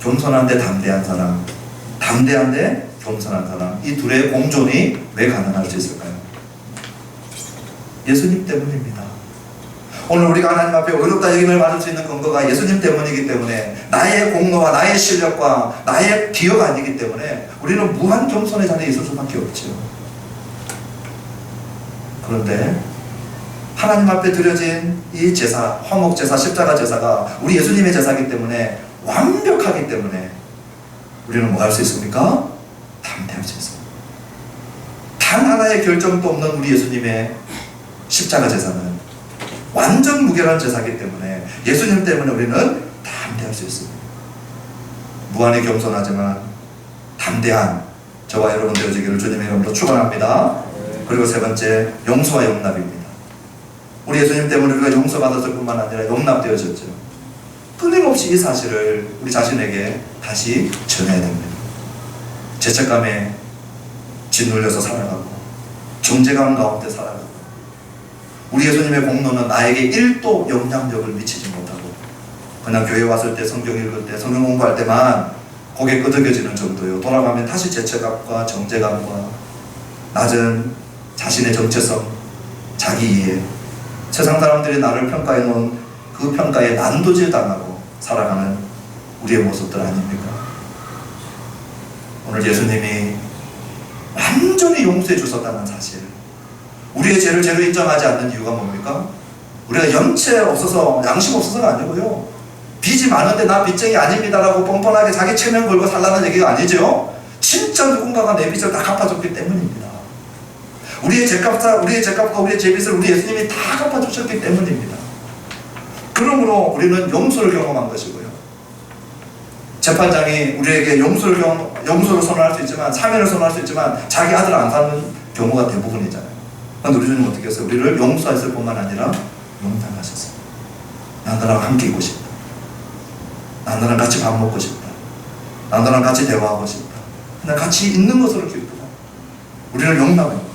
겸손한데 담대한 사람, 담대한데 겸손한 사람, 이 둘의 공존이 왜 가능할 수 있을까요? 예수님 때문입니다. 오늘 우리가 하나님 앞에 의롭다 여김을 받을 수 있는 근거가 예수님 때문이기 때문에, 나의 공로와 나의 실력과 나의 기여가 아니기 때문에 우리는 무한 겸손의 자리에 있을 수밖에 없죠. 그런데 하나님 앞에 드려진 이 제사, 화목 제사, 십자가 제사가 우리 예수님의 제사이기 때문에, 완벽하기 때문에 우리는 뭐 할 수 있습니까? 담대할 수 있습니다. 단 하나의 결정도 없는 우리 예수님의 십자가 제사는 완전 무결한 제사이기 때문에 예수님 때문에 우리는 담대할 수 있습니다. 무한히 겸손하지만 담대한 저와 여러분 되어지기를 주님의 이름으로 축원합니다. 그리고 세 번째, 용서와 용납입니다. 우리 예수님 때문에 우리가 용서받았을 뿐만 아니라 용납되어졌죠. 끊임없이 이 사실을 우리 자신에게 다시 전해야 됩니다. 죄책감에 짓눌려서 살아가고 정죄감 가운데 살아가고, 우리 예수님의 공로는 나에게 1도 영향력을 미치지 못하고 그냥 교회 왔을 때, 성경 읽을 때, 성경 공부할 때만 고개 끄덕여지는 정도요. 돌아가면 다시 죄책감과 정죄감과 낮은 자신의 정체성, 자기 이해, 세상 사람들이 나를 평가해 놓은 그 평가에 난도질 당하고 살아가는 우리의 모습들 아닙니까? 오늘 예수님이 완전히 용서해 주셨다는 사실, 우리의 죄를 죄로 인정하지 않는 이유가 뭡니까? 우리가 염치 없어서, 양심 없어서가 아니고요, 빚이 많은데 나 빚쟁이 아닙니다라고 뻔뻔하게 자기 체면 걸고 살라는 얘기가 아니죠. 진짜 누군가가 내 빚을 다 갚아줬기 때문입니다. 우리의 죄값과 우리의 죄빚을 우리 예수님이 다 갚아주셨기 때문입니다. 그러므로 우리는 용서를 경험한 것이고요, 재판장이 우리에게 용서를 선언할 수 있지만, 사면을 선언할 수 있지만 자기 아들 안 사는 경우가 대부분이잖아요. 그런데 우리 주님 어떻게 했어요? 우리를 용서했을 뿐만 아니라 용납하셨어요. 난 너랑 함께 있고 싶다, 난 너랑 같이 밥 먹고 싶다, 난 너랑 같이 대화하고 싶다, 난 같이 있는 것으로 기쁘다. 우리를 용납해요.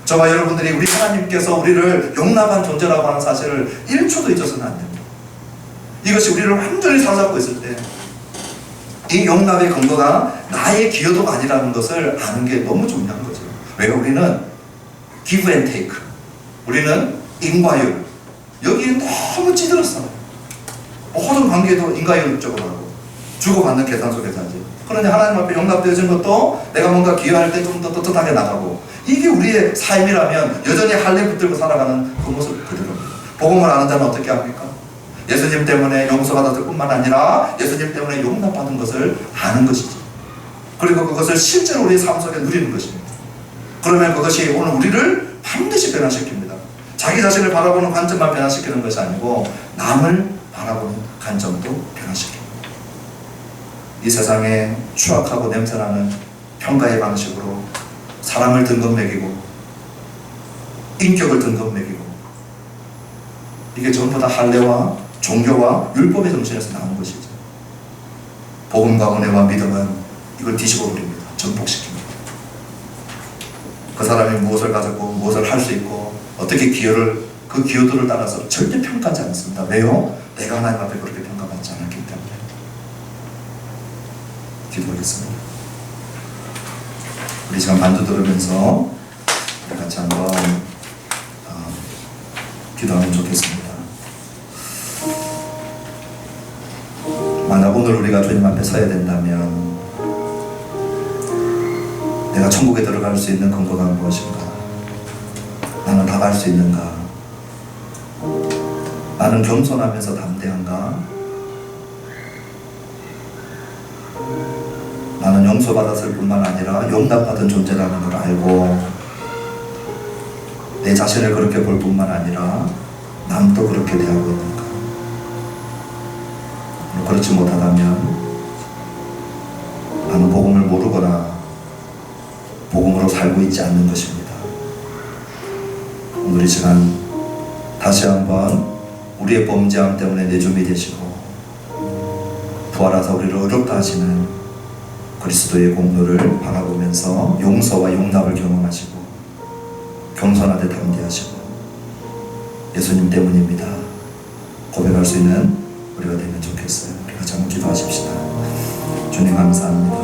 저와 여러분들이 우리 하나님께서 우리를 용납한 존재라고 하는 사실을 1초도 잊어서는 안 됩니다. 이것이 우리를 완전히 사로잡고 있을 때, 이 용납의 근거가 나의 기여도가 아니라는 것을 아는 게 너무 중요한 거죠. 왜요? 우리는 give and take, 우리는 인과율, 여기에 너무 찌들었어요. 모든 관계도 인과율적으로 하고 주고받는 계산 속에서 하지. 그런데 하나님 앞에 용납되어진 것도 내가 뭔가 기여할 때 좀 더 떳떳하게 나가고, 이게 우리의 삶이라면 여전히 할례 붙들고 살아가는 그 모습 그대로입니다. 복음을 아는 자는 어떻게 합니까? 예수님 때문에 용서받았을 뿐만 아니라 예수님 때문에 용납받은 것을 아는 것이지. 그리고 그것을 실제로 우리의 삶 속에 누리는 것입니다. 그러면 그것이 오늘 우리를 반드시 변화시킵니다. 자기 자신을 바라보는 관점만 변화시키는 것이 아니고 남을 바라보는 관점도 변화시킵니다. 이 세상에 추악하고 냄새나는 평가의 방식으로 사람을 등급 매기고 인격을 등급 매기고, 이게 전부 다 할례와 종교와 율법의 정신에서 나온 것이죠. 복음과 은혜와 믿음은 이걸 뒤집어 버립니다. 전복시킵니다. 그 사람이 무엇을 가졌고 무엇을 할 수 있고 어떻게 그 기여도를 따라서 절대 평가하지 않습니다. 왜요? 내가 하나님 앞에 그렇게 평가받지 않았기 때문에. 기도하겠습니다. 우리 시간 반주 들으면서 우리 같이 한번 기도하면 좋겠습니다. 만약 오늘 우리가 주님 앞에 서야 된다면 내가 천국에 들어갈 수 있는 근거가 무엇인가? 나는 다 갈 수 있는가? 나는 겸손하면서 담대한가? 나는 용서받았을 뿐만 아니라 용납받은 존재라는 걸 알고 내 자신을 그렇게 볼 뿐만 아니라 남도 그렇게 대하고 있는가? 그렇지 못하다면 나는 복음을 모르거나 복음으로 살고 있지 않는 것입니다. 오늘 이 시간 다시 한번 우리의 범죄함 때문에 내줌이 되시고 부활하사 우리를 의롭다 하시는 그리스도의 공로를 바라보면서 용서와 용납을 경험하시고 겸손하되 담대하시고 예수님 때문입니다 고백할 수 있는 우리가 되면 좋겠어요. 우리 같이 한번 기도하십시다. 주님 감사합니다.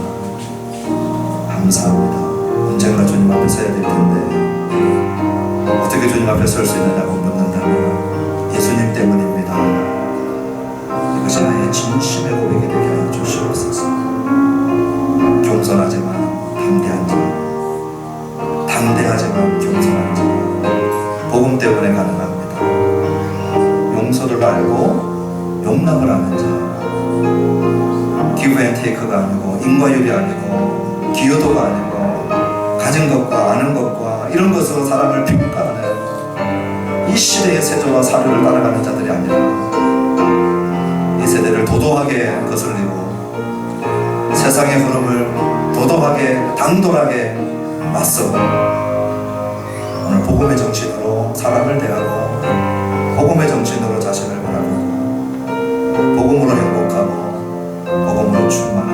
감사합니다. 언젠가 주님 앞에 서야 될 텐데 어떻게 주님 앞에 설 수 있느냐고 묻는다면 예수님 때문입니다. 이것이 나의 진심의 고백이 되게 하여 주시옵소서. 겸손하지만 담대한 자, 담대하지만 겸손한 자, 복음 때문에 가능합니다. 용서를 알고 용납을 하는 자, 기브 앤 테이크가 아니고 인과율이 아니고 기여도가 아니고 가진 것과 아는 것과 이런 것으로 사람을 평가하는 이 시대의 세조와 사료를 따라가는 자들이 아니라 이 세대를 도도하게 거슬리고 세상의 흐름을 도도하게 당돌하게 맞서고 오늘 복음의 정신으로 사람을 대하고 복음의 정신으로 자신을 바라보고 복음으로 행복하고 복음으로 충만한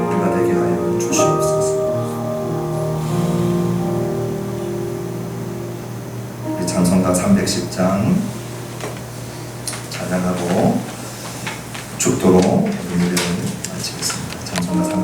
우리가 되게 하여 주시옵소서. 우리 찬송가 310장 찬양하고 축도로 우리 예배를 마치겠습니다. 찬송가 310장